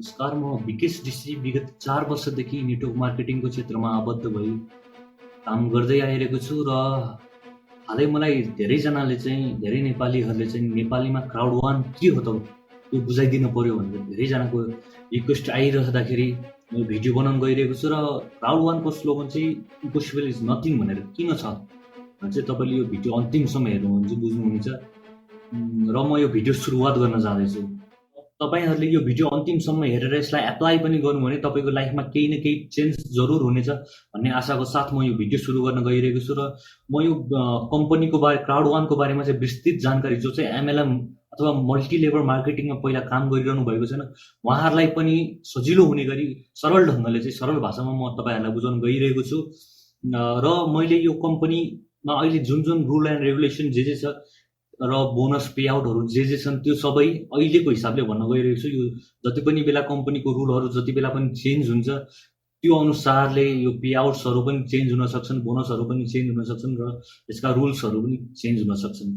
नमस्कार, म विकेश ऋषि विगत 4 वर्षदेखि नेटवर्क मार्केटिङको क्षेत्रमा आबद्ध भई काम गर्दै आइरहेको छु र हालै मलाई धेरै नेपालीहरूले चाहिँ नेपालीमा क्राउड वान के हो त? यो बुझाइदिनु पर्यो भनेर धेरैजनाको रिक्वेस्ट आइरहँदाखेरि म भिडियो बनाउन गइरहेको छु र क्राउड वानको स्लोगन चाहिँ इम्पोसिबल इज नथिङ भनेर किन छ भने चाहिँ तपाईँले यो भिडियो अन्तिमसम्म हेर्नुहुन्छ बुझ्नुहुनेछ। र म यो भिडियो सुरुवात गर्न जाँदैछु। तपाईहरूले यो भिडियो अन्तिमसम्म हेरेर यसलाई एप्लाई पनि गर्नु भने तपाईँको लाइफमा केही न केही चेन्ज जरुर हुनेछ भन्ने आशाको साथ म यो भिडियो सुरु गर्न गइरहेको छु। र म यो कम्पनीको बारे क्राउड वानको बारेमा चाहिँ विस्तृत जानकारी जो चाहिँ एमएलएम अथवा मल्टी लेभल मार्केटिङमा पहिला काम गरिरहनु भएको छैन उहाँहरूलाई पनि सजिलो हुने गरी सरल ढङ्गले चाहिँ सरल भाषामा म तपाईँहरूलाई बुझाउन गइरहेको छु। र मैले यो कम्पनीमा अहिले जुन जुन रुल एन्ड रेगुलेसन जे छ र बोनस पे आउटहरू जे छन् त्यो सबै अहिलेको हिसाबले भन्न गइरहेको छु। यो जति पनि बेला कम्पनीको रुलहरू जति बेला पनि चेन्ज हुन्छ त्यो अनुसारले यो पे आउट्सहरू पनि चेन्ज हुन सक्छन्, बोनसहरू पनि चेन्ज हुन सक्छन् र यसका रुल्सहरू पनि चेन्ज हुन सक्छन्।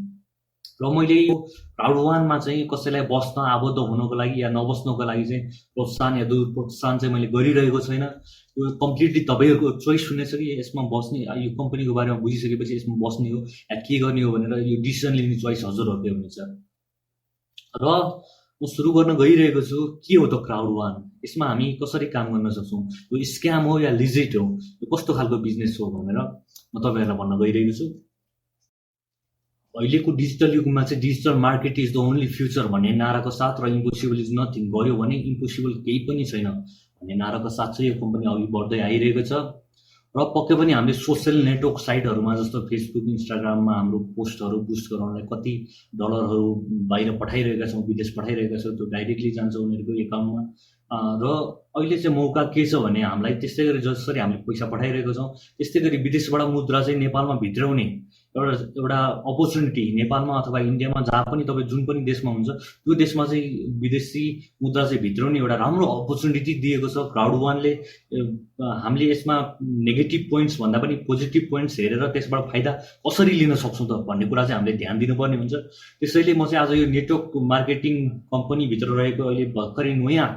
र मैले यो क्राउड वानमा चाहिँ कसैलाई बस्न आबद्ध हुनको लागि या नबस्नको लागि चाहिँ प्रोत्साहन या दुर्प्रोत्साहन चाहिँ मैले गरिरहेको छैन। यो कम्प्लिटली तपाईँहरूको चोइस हुनेछ कि यसमा बस्ने, यो कम्पनीको बारेमा बुझिसकेपछि यसमा बस्ने हो या के गर्ने हो भनेर यो डिसिजन लिने चोइस हजुरहरूकै हुनेछ। र म सुरु गर्न गइरहेको छु के हो त क्राउड वान, यसमा हामी कसरी काम गर्न सक्छौँ, यो स्क्याम हो या लिजिट हो, यो कस्तो खालको बिजनेस हो भनेर म तपाईँहरूलाई भन्न गइरहेको छु। अहिलेको डिजिटल युगमा चाहिँ digital market is the only future भन्ने नाराको साथ र इम्पोसिबल इज नथिङ, गर्यो भने इम्पोसिबल केही पनि छैन भन्ने नाराको साथ चाहिँ यो कम्पनी अघि बढ्दै आइरहेको छ। र पक्कै पनि हामीले सोसियल नेटवर्क साइटहरूमा जस्तो फेसबुक, इन्स्टाग्राममा हाम्रो पोस्टहरू बुस्ट गराउनलाई कति डलरहरू बाहिर पठाइरहेका छौँ, विदेश पठाइरहेका छौँ, त्यो डाइरेक्टली जान्छ उनीहरूको एकाउन्टमा। र अहिले चाहिँ मौका के छ भने हामीलाई त्यस्तै गरी जसरी हामीले पैसा पठाइरहेको छौँ त्यस्तै गरी विदेशबाट मुद्रा चाहिँ नेपालमा भित्राउने एउटा अपर्च्युनिटी नेपालमा अथवा इन्डियामा जहाँ पनि तपाईँ जुन पनि देशमा हुन्छ त्यो देशमा चाहिँ विदेशी मुद्रा चाहिँ भित्राउने एउटा राम्रो अपर्च्युनिटी दिएको छ क्राउड वानले। हामीले यसमा नेगेटिभ पोइन्ट्स भन्दा पनि पोजिटिभ पोइन्ट्स हेरेर त्यसबाट फाइदा कसरी लिन सक्छौँ त भन्ने कुरा चाहिँ हामीले ध्यान दिनुपर्ने हुन्छ। त्यसैले म चाहिँ आज यो नेटवर्क मार्केटिङ कम्पनीभित्र रहेको अहिले भर्खरै नयाँ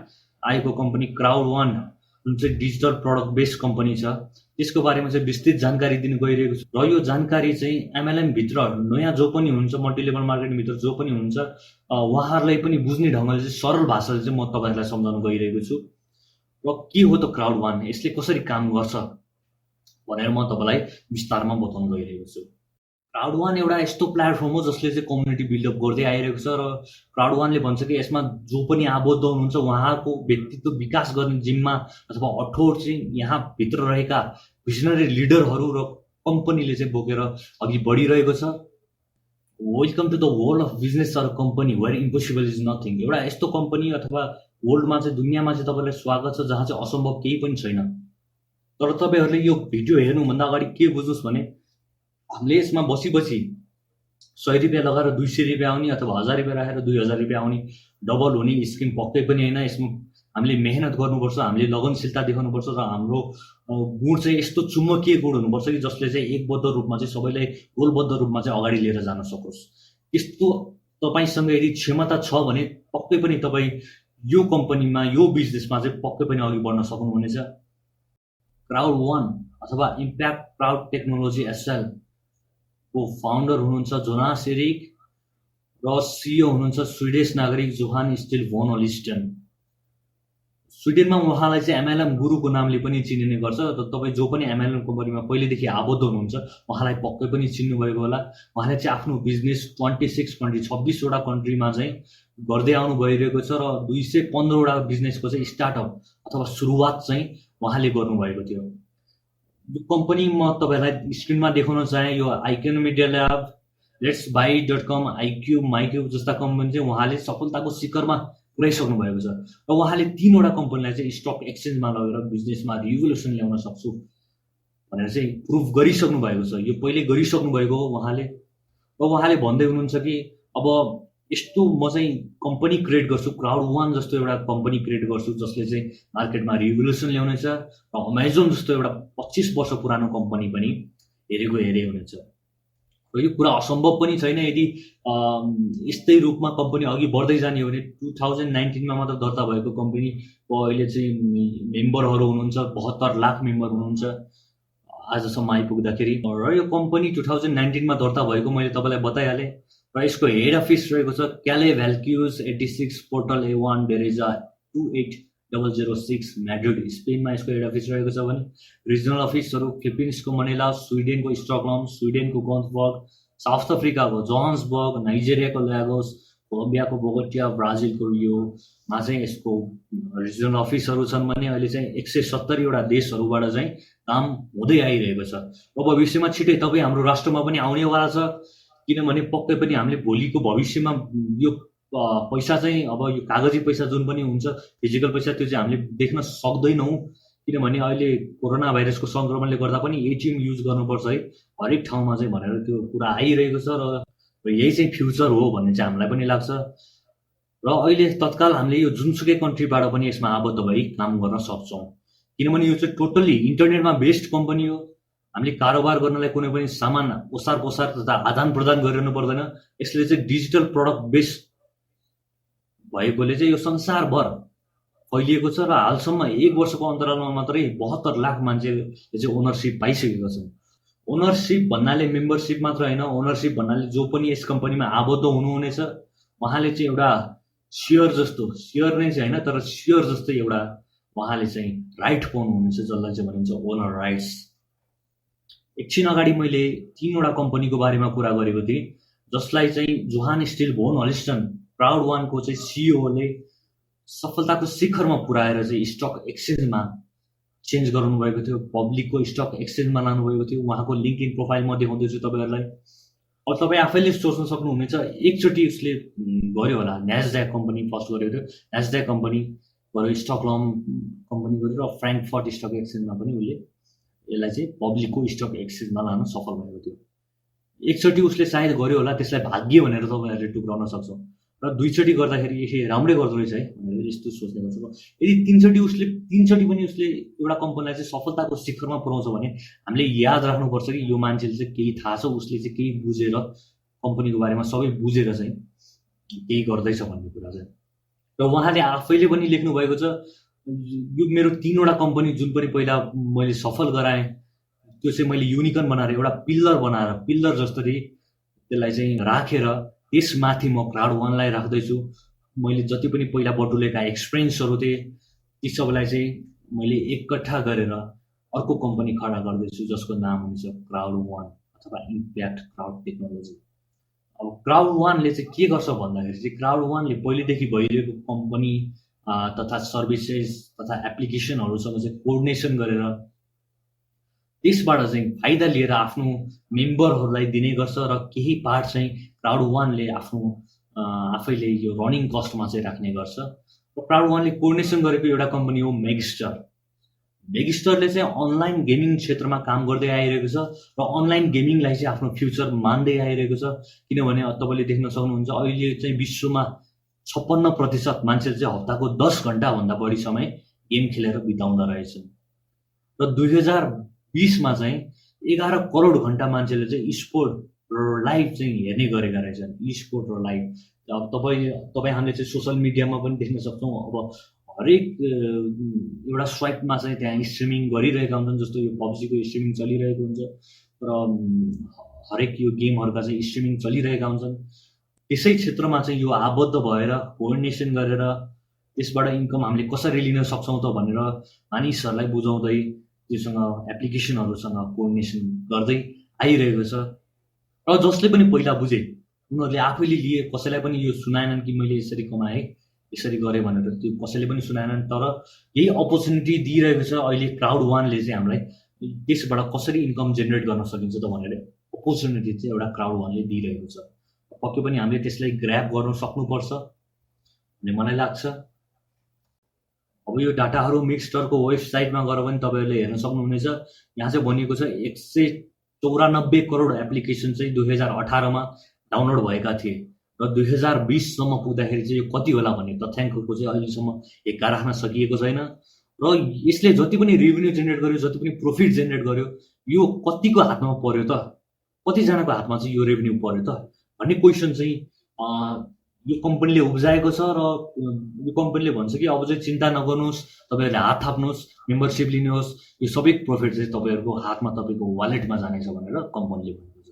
आएको कम्पनी क्राउड वान जुन चाहिँ डिजिटल प्रडक्ट बेस्ड कम्पनी छ त्यसको बारेमा चाहिँ विस्तृत जानकारी दिन गइरहेको छु। र यो जानकारी चाहिँ एमएलएम भित्र नयाँ जो पनि हुन्छ, मल्टी लेभल मार्केटिङ भित्र जो पनि हुन्छ उहाँहरूलाई पनि बुझ्ने ढङ्गले चाहिँ सरल भाषाले चाहिँ म तपाईँहरूलाई सम्झाउन गइरहेको छु। र के हो त क्राउड वान, यसले कसरी काम गर्छ भनेर म तपाईँलाई विस्तारमा बताउन गइरहेको छु। क्राउड वान एउटा यस्तो प्लेटफर्म हो जसले चाहिँ कम्युनिटी बिल्डअप गर्दै आइरहेको छ। र क्राउड वानले भन्छ कि यसमा जो पनि आबद्ध हुनुहुन्छ उहाँको व्यक्तित्व विकास गर्ने जिम्मा अथवा अठोट चाहिँ यहाँभित्र रहेका भिजनरी लिडरहरू र कम्पनीले चाहिँ बोकेर अघि बढिरहेको छ। Welcome to the world of business or company where impossible is nothing. एउटा यस्तो कम्पनी अथवा वर्ल्डमा चाहिँ दुनियाँमा चाहिँ तपाईँलाई स्वागत छ जहाँ चाहिँ असम्भव केही पनि छैन। तर तपाईँहरूले यो भिडियो हेर्नुभन्दा अगाडि के बुझ्नुहोस् भने हामीले यसमा बसी 100 रुपियाँ लगाएर 200 रुपियाँ आउने अथवा 1000 रुपियाँ राखेर 2000 रुपियाँ आउने डबल हुने स्किम पक्कै पनि होइन। यसमा हामीले मेहनत गर्नुपर्छ, हामीले लगनशीलता देखाउनुपर्छ र हाम्रो गुण चाहिँ यस्तो चुम्बकीय गुण हुनुपर्छ कि जसले चाहिँ एकबद्ध रूपमा चाहिँ सबैलाई गोलबद्ध रूपमा चाहिँ अगाडि लिएर जान सकोस्। यस्तो तपाईँसँग यदि क्षमता छ भने पक्कै पनि तपाईँ यो कम्पनीमा यो बिजनेसमा चाहिँ पक्कै पनि अघि बढ्न सक्नुहुनेछ। क्राउड वान अथवा इम्प्याक्ट क्राउड टेक्नोलोजी एसएल को फाउन्डर हुनुहुन्छ जोनास एरिक र सिइओ हुनुहुन्छ स्विडिस नागरिक जोहान स्टिल भोन ओलिस्टन। स्विडेनमा उहाँलाई चाहिँ एमएलएम गुरुको नामले पनि चिनिने गर्छ। र तपाईँ जो पनि एमएलएम कम्पनीमा पहिलेदेखि आबद्ध हुनुहुन्छ उहाँलाई पक्कै पनि चिन्नुभएको होला। उहाँले चाहिँ आफ्नो बिजनेस 26वटा कन्ट्रीमा चाहिँ गर्दै आउनु गइरहेको छ र 215वटा बिजनेसको चाहिँ स्टार्टअप अथवा सुरुवात चाहिँ उहाँले गर्नुभएको थियो। यो कम्पनी म तपाईँलाई स्क्रिनमा देखाउन चाहे यो आइक्यू मिडिया ल्याब, लेट्स बाई.com, आइक्यू, माइक्यू जस्ता कम्पनी चाहिँ उहाँले सफलताको शिखरमा पुर्याइसक्नु भएको छ। र उहाँले 3वटा कम्पनीलाई चाहिँ स्टक एक्सचेन्जमा लगेर बिजनेसमा रिभोल्युसन ल्याउन सक्छु भनेर चाहिँ प्रुभ गरिसक्नु भएको छ। यो पहिले गरिसक्नु भएको हो उहाँले। र उहाँले भन्दै हुनुहुन्छ कि अब यस्तो म चाहिँ कम्पनी क्रिएट गर्छु, क्राउड वान जस्तो एउटा कम्पनी क्रिएट गर्छु जसले चाहिँ मार्केटमा रिभोल्युसन ल्याउनेछ र अमेजोन जस्तो एउटा 25 वर्ष पुरानो कम्पनी पनि हेरे हुनेछ। र यो कुरा असम्भव पनि छैन यदि यस्तै रूपमा कम्पनी अघि बढ्दै जाने हो भने 2019मा मात्र दर्ता भएको कम्पनीको अहिले चाहिँ मेम्बरहरू हुनुहुन्छ 72 लाख मेम्बर हुनुहुन्छ आजसम्म आइपुग्दाखेरि। र यो कम्पनी 2019मा दर्ता भएको मैले तपाईँलाई बताइहालेँ। र यसको हेड अफिस रहेको छ क्याले भ्याल्क्युज 86 पोर्टल A1 डेरेजा 28006 म्याड्रिड स्पेनमा यसको हेड अफिस रहेको छ भने रिजनल अफिसहरू फिलिपिन्सको मनिला, स्विडेनको स्टकहोम, स्विडेनको गन्थबर्ग, साउथ अफ्रिकाको जोहान्सबर्ग, नाइजेरियाको लागोस, कोलम्बियाको बोगोटिया, ब्राजिलको रियोमा चाहिँ यसको रिजनल अफिसहरू छन् भने अहिले चाहिँ 170वटा देशहरूबाट चाहिँ काम हुँदै आइरहेको छ। र भविष्यमा छिटै तपाईँ हाम्रो राष्ट्रमा पनि आउनेवाला छ, किनभने पक्कै पनि हामीले भोलिको भविष्यमा यो पैसा चाहिँ अब यो कागजी पैसा जुन पनि हुन्छ फिजिकल पैसा त्यो चाहिँ हामीले देख्न सक्दैनौँ, किनभने अहिले कोरोना भाइरसको सङ्क्रमणले गर्दा पनि एटिएम युज गर्नुपर्छ है हरेक ठाउँमा चाहिँ भनेर त्यो कुरा आइरहेको छ। र यही चाहिँ फ्युचर हो भन्ने चाहिँ हामीलाई पनि लाग्छ। र अहिले तत्काल हामीले यो जुनसुकै कन्ट्रीबाट पनि यसमा आबद्ध भई काम गर्न सक्छौँ, किनभने यो चाहिँ टोटल्ली इन्टरनेटमा बेस्ड कम्पनी हो। हामीले कारोबार गर्नलाई कुनै पनि सामान ओसार पोसार तथा आदान प्रदान गरिरहनु पर्दैन। यसले चाहिँ डिजिटल प्रडक्ट बेस्ड भएकोले चाहिँ यो संसारभर फैलिएको छ र हालसम्म 1 वर्षको अन्तरालमा मात्रै 72 लाख मान्छेले चाहिँ ओनरसिप पाइसकेका छन्। ओनरसिप भन्नाले मेम्बरसिप मात्र होइन, ओनरसिप भन्नाले जो पनि यस कम्पनीमा आबद्ध हुनुहुनेछ उहाँले चाहिँ एउटा सेयर जस्तो, सेयर नै चाहिँ होइन तर सेयर जस्तै एउटा उहाँले चाहिँ राइट पाउनुहुनेछ, जसलाई चाहिँ भनिन्छ ओनर राइट्स। एकछिन अगाडि मैले 3वटा कम्पनीको बारेमा कुरा गरेको थिएँ, जसलाई चाहिँ जोहान स्टिल भोन हलिस्टन क्राउड1को चाहिँ सिइओले सफलताको शिखरमा पुर्याएर चाहिँ स्टक एक्सचेन्जमा चेन्ज गराउनु भएको थियो, पब्लिकको स्टक एक्सचेन्जमा लानुभएको थियो। उहाँको लिङ्कडिन प्रोफाइल म देखाउँदैछु तपाईँहरूलाई। अब तपाईँ आफैले सोच्न सक्नुहुनेछ, एकचोटि उसले गर्यो होला, न्यासड्याक कम्पनी फर्स्ट गरेको थियो, न्यासड्याक कम्पनी गऱ्यो, स्टकहोम कम्पनी गऱ्यो र फ्र्याङ्कफर्ट स्टक एक्सचेन्जमा पनि उसले यसलाई चाहिँ पब्लिकको स्टक एक्सचेन्जमा लान सफल भएको थियो। एकचोटि उसले सायद गर्यो होला, त्यसलाई भाग्य भनेर तपाईँहरूले टुक्राउन सक्छौँ। र दुईचोटि गर्दाखेरि यसले राम्रै गर्दो रहेछ है भनेर यस्तो सोच्ने गर्छ। यदि तिनचोटि पनि उसले एउटा कम्पनीलाई चाहिँ सफलताको शिखरमा पुऱ्याउँछ भने हामीले याद राख्नुपर्छ कि यो मान्छेले चाहिँ केही थाहा छ, उसले चाहिँ केही बुझेर कम्पनीको बारेमा सबै बुझेर चाहिँ केही गर्दैछ भन्ने कुरा चाहिँ। र उहाँले आफैले पनि लेख्नु भएको छ, यो मेरो 3वटा कम्पनी जुन पनि पहिला मैले सफल गराएँ त्यो चाहिँ मैले युनिकर्न बनाएर एउटा पिल्लर जस्तरी त्यसलाई चाहिँ राखेर त्यसमाथि म क्राउड1लाई राख्दैछु। मैले जति पनि पहिला बटुलेका एक्सपिरियन्सहरू थिए ती सबलाई चाहिँ मैले एकट्ठा गरेर अर्को कम्पनी खडा गर्दैछु, जसको नाम हुन्छ क्राउड1 अथवा इम्प्याक्ट क्राउड टेक्नोलोजी। अब क्राउड1ले चाहिँ के गर्छ भन्दाखेरि चाहिँ क्राउड1ले पहिलेदेखि भइरहेको कम्पनी तथा सर्भिसेस तथा एप्लिकेसनहरूसँग चाहिँ कोअर्डिनेसन गरेर त्यसबाट चाहिँ फाइदा लिएर आफ्नो मेम्बरहरूलाई दिने गर्छ र केही पार्ट चाहिँ क्राउड1ले आफ्नो आफैले यो रनिङ कस्टमा चाहिँ राख्ने गर्छ। र क्राउड1ले कोअर्डिनेसन गरेको एउटा कम्पनी हो मेगस्टर। मेगस्टरले चाहिँ अनलाइन गेमिङ क्षेत्रमा काम गर्दै आइरहेको छ र अनलाइन गेमिङलाई चाहिँ आफ्नो फ्युचर मान्दै आइरहेको छ, किनभने तपाईँले देख्न सक्नुहुन्छ अहिले चाहिँ विश्वमा 56% मान्छेले चाहिँ हप्ताको 10 घन्टाभन्दा बढी समय गेम खेलेर बिताउँदा रहेछन्। र 2020मा चाहिँ 11 करोड घन्टा मान्छेले चाहिँ स्पोर्ट र लाइभ चाहिँ हेर्ने गरेका रहेछन्, स्पोर्ट र लाइभ। अब तपाईँ हामीले चाहिँ सोसल मिडियामा पनि देख्न सक्छौँ, अब हरेक एउटा स्वाइपमा चाहिँ त्यहाँ स्ट्रिमिङ गरिरहेका हुन्छन्, जस्तो यो पब्जीको स्ट्रिमिङ चलिरहेको हुन्छ र हरेक यो गेमहरूका चाहिँ स्ट्रिमिङ चलिरहेका हुन्छन्। त्यसै क्षेत्रमा चाहिँ यो आबद्ध भएर कोअर्डिनेसन गरेर त्यसबाट इन्कम हामीले कसरी लिन सक्छौँ त भनेर मानिसहरूलाई बुझाउँदै त्योसँग एप्लिकेसनहरूसँग कोअर्डिनेसन गर्दै आइरहेको छ। र जसले पनि पहिला बुझे उनीहरूले आफैले लिए, कसैलाई पनि यो सुनाएनन् कि मैले यसरी कमाएँ यसरी गरेँ भनेर, त्यो कसैले पनि सुनाएनन्। तर यही अपर्च्युनिटी दिइरहेको छ अहिले क्राउड1ले चाहिँ हामीलाई, त्यसबाट कसरी इन्कम जेनेरेट गर्न सकिन्छ त भनेर अपर्च्युनिटी चाहिँ एउटा क्राउड1ले दिइरहेको छ। पक्कै पनि हामीले त्यसलाई ग्र्याब गर्न सक्नुपर्छ भन्ने मलाई लाग्छ। अब यो डाटाहरू मेगस्टरको वेबसाइटमा गएर पनि तपाईँहरूले हेर्न सक्नुहुनेछ। यहाँ चाहिँ भनिएको छ 194 करोड एप्लिकेसन चाहिँ 2018मा डाउनलोड भएका थिए र 2020सम्म पुग्दाखेरि चाहिँ यो कति होला भन्ने तथ्याङ्कको चाहिँ अहिलेसम्म हेक्का राख्न सकिएको छैन। र यसले जति पनि रेभेन्यू जेनेरेट गर्यो, जति पनि प्रफिट जेनेरेट गर्यो, यो कतिको हातमा पर्यो त, कतिजनाको हातमा चाहिँ यो रेभेन्यू पर्यो त भन्ने क्वेसन चाहिँ यो कम्पनीले उब्जाएको छ र यो कम्पनीले भन्छ कि अब चाहिँ चिन्ता नगर्नुहोस्, तपाईँहरूले हात थाप्नुहोस्, मेम्बरसिप लिनुहोस्, यो सबै प्रफिट चाहिँ तपाईँहरूको हातमा तपाईँको वालेटमा जानेछ भनेर कम्पनीले भनेको छ।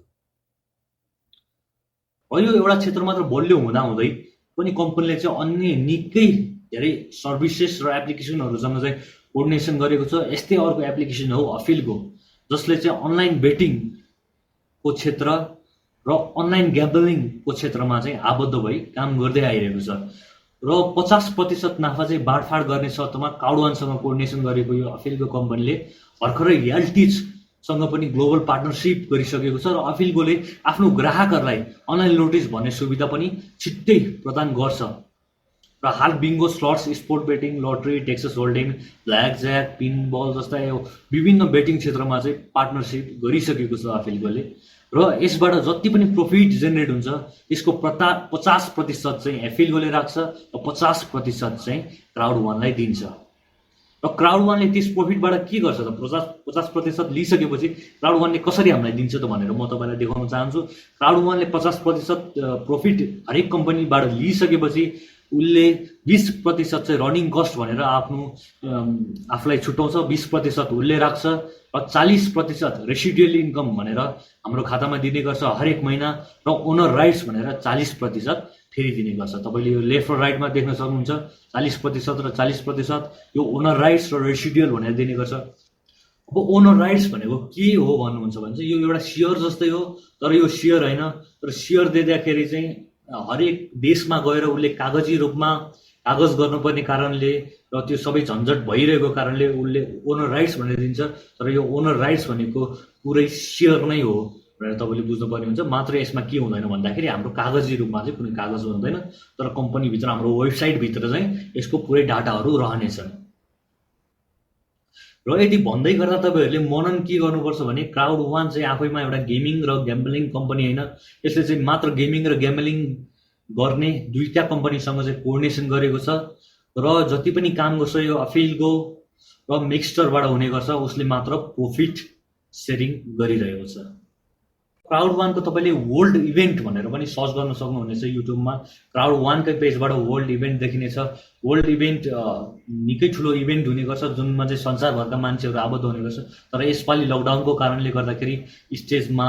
र यो एउटा क्षेत्र मात्र बलियो हुँदाहुँदै पनि कम्पनीले चाहिँ अन्य निकै धेरै सर्भिसेस र एप्लिकेसनहरूसँग चाहिँ कोर्डिनेसन गरेको छ। यस्तै अर्को एप्लिकेसन हो अफिलगो, जसले चाहिँ अनलाइन बेटिङको क्षेत्र र अनलाइन ग्याम्बलिङको क्षेत्रमा चाहिँ आबद्ध भई काम गर्दै आइरहेको छ र 50% नाफा चाहिँ बाँडफाँड गर्ने शर्तमा क्राउडवानसँग कोर्डिनेसन गरेको यो अफिलगो कम्पनीले भर्खरै याल्टिजसँग पनि ग्लोबल पार्टनरसिप गरिसकेको छ र अफिलगोले आफ्नो ग्राहकहरूलाई अनलाइन नोटिस भन्ने सुविधा पनि छिट्टै प्रदान गर्छ। र हाल bingo, slots, sport betting, lottery, Texas holding, black jack, pinball जस्ता विभिन्न बेटिङ क्षेत्रमा चाहिँ पार्टनरसिप गरिसकेको छ अफिलगोले र यसबाट जति पनि प्रफिट जेनेरेट हुन्छ त्यसको 50% चाहिँ एफिलगोले राख्छ र 50% चाहिँ क्राउड वानलाई दिन्छ। र क्राउड वानले त्यस प्रफिटबाट के गर्छ त? 50% लिइसकेपछि क्राउड वानले कसरी हामीलाई दिन्छ त भनेर म तपाईँलाई देखाउन चाहन्छु। क्राउड वानले 50% प्रफिट हरेक कम्पनीबाट लिइसकेपछि उसले 20% चाहिँ रनिङ कस्ट भनेर आफूलाई छुट्याउँछ, 20% उसले राख्छ र 40% रेसिडुअल इन्कम भनेर हाम्रो खातामा दिने गर्छ हरेक महिना र ओनर राइट्स भनेर 40% फेरि दिने गर्छ। तपाईँले यो लेफ्ट र राइटमा देख्न सक्नुहुन्छ 40% र 40% यो ओनर राइट्स र रेसिडुअल भनेर दिने गर्छ। अब ओनर राइट्स भनेको के हो भन्नुहुन्छ भने चाहिँ यो एउटा सेयर जस्तै हो, तर यो सेयर होइन। तर सेयर दिँदाखेरि चाहिँ हरेक देशमा गएर उसले कागजी रूपमा कागज गर्नुपर्ने कारणले र त्यो सबै झन्झट भइरहेको कारणले उसले ओनर राइट्स भनेर दिन्छ। तर यो ओनर राइट्स भनेको पुरै सेयर नै हो भनेर तपाईँले बुझ्नुपर्ने हुन्छ। मात्र यसमा के हुँदैन भन्दाखेरि हाम्रो कागजी रूपमा चाहिँ कुनै कागज हुँदैन, तर कम्पनीभित्र हाम्रो वेबसाइटभित्र चाहिँ यसको पुरै डाटाहरू रहनेछन्। र यदि भन्दै गर्दा तपाईँहरूले मनन के गर्नुपर्छ भने क्राउड वान चाहिँ आफैमा एउटा गेमिङ र ग्याम्बलिङ कम्पनी होइन। यसले चाहिँ मात्र गेमिङ र ग्याम्बलिङ गर्ने दुईटा कम्पनीसँग चाहिँ कोर्डिनेसन गरेको छ र जति पनि काम गर्छ यो अफिलगो र मिक्सचरबाट हुने गर्छ, उसले मात्र प्रफिट सेयरिङ गरिरहेको छ। क्राउड वानको तपाईँले वर्ल्ड इभेन्ट भनेर पनि सर्च गर्न सक्नुहुनेछ युट्युबमा। क्राउड वानकै पेजबाट वर्ल्ड इभेन्ट देखिनेछ। वर्ल्ड इभेन्ट निकै ठुलो इभेन्ट हुने गर्छ जुनमा चाहिँ संसारभरका मान्छेहरू आबद्ध हुने गर्छ। तर यसपालि लकडाउनको कारणले गर्दाखेरि स्टेजमा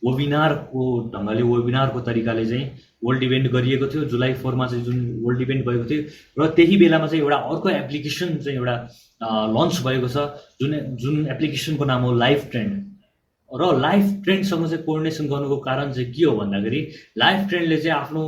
वेबिनारको ढङ्गले वेबिनारको तरिकाले चाहिँ वर्ल्ड इभेन्ट गरिएको थियो। जुलाई 4 मा चाहिँ जुन वर्ल्ड इभेन्ट भएको थियो र त्यही बेलामा चाहिँ एउटा अर्को एप्लिकेसन चाहिँ एउटा लन्च भएको छ जुन एप्लिकेसनको नाम हो लाइफ ट्रेन्ड। र लाइफ ट्रेन्डसँग चाहिँ कोर्डिनेसन गर्नुको कारण चाहिँ के हो भन्दाखेरि लाइफ ट्रेन्डले चाहिँ आफ्नो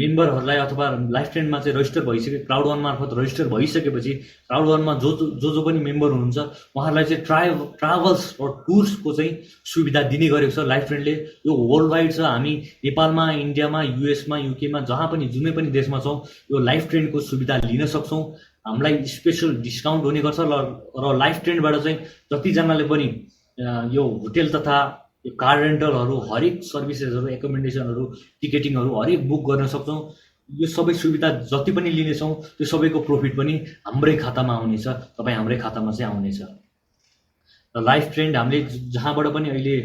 मेम्बरहरूलाई अथवा लाइफ ट्रेन्डमा चाहिँ रजिस्टर भइसके क्राउड वान मार्फत रजिस्टर भइसकेपछि क्राउड वानमा जो पनि मेम्बर हुनुहुन्छ उहाँहरूलाई चाहिँ ट्राभल्स र टुर्सको चाहिँ सुविधा दिने गरेको छ लाइफ ट्रेन्डले। यो वर्ल्ड वाइड छ। हामी नेपालमा, इन्डियामा, युएसमा, युकेमा जहाँ पनि जुनै पनि देशमा छौँ यो लाइफ ट्रेन्डको सुविधा लिन सक्छौँ। हामीलाई स्पेसल डिस्काउन्ट हुने गर्छ र लाइफ ट्रेन्डबाट चाहिँ जतिजनाले पनि यो होटेल तथा यो कार रेन्टलहरू हरेक सर्भिसेसहरू, एकोमोडेसनहरू, टिकटिङहरू हरेक बुक गर्न सक्छौँ। यो सबै सुविधा जति पनि लिनेछौँ त्यो सबैको प्रफिट पनि हाम्रै खातामा आउनेछ, तपाईँ हाम्रै खातामा चाहिँ आउनेछ। र लाइफ ट्रेन्ड हामीले जहाँबाट पनि अहिले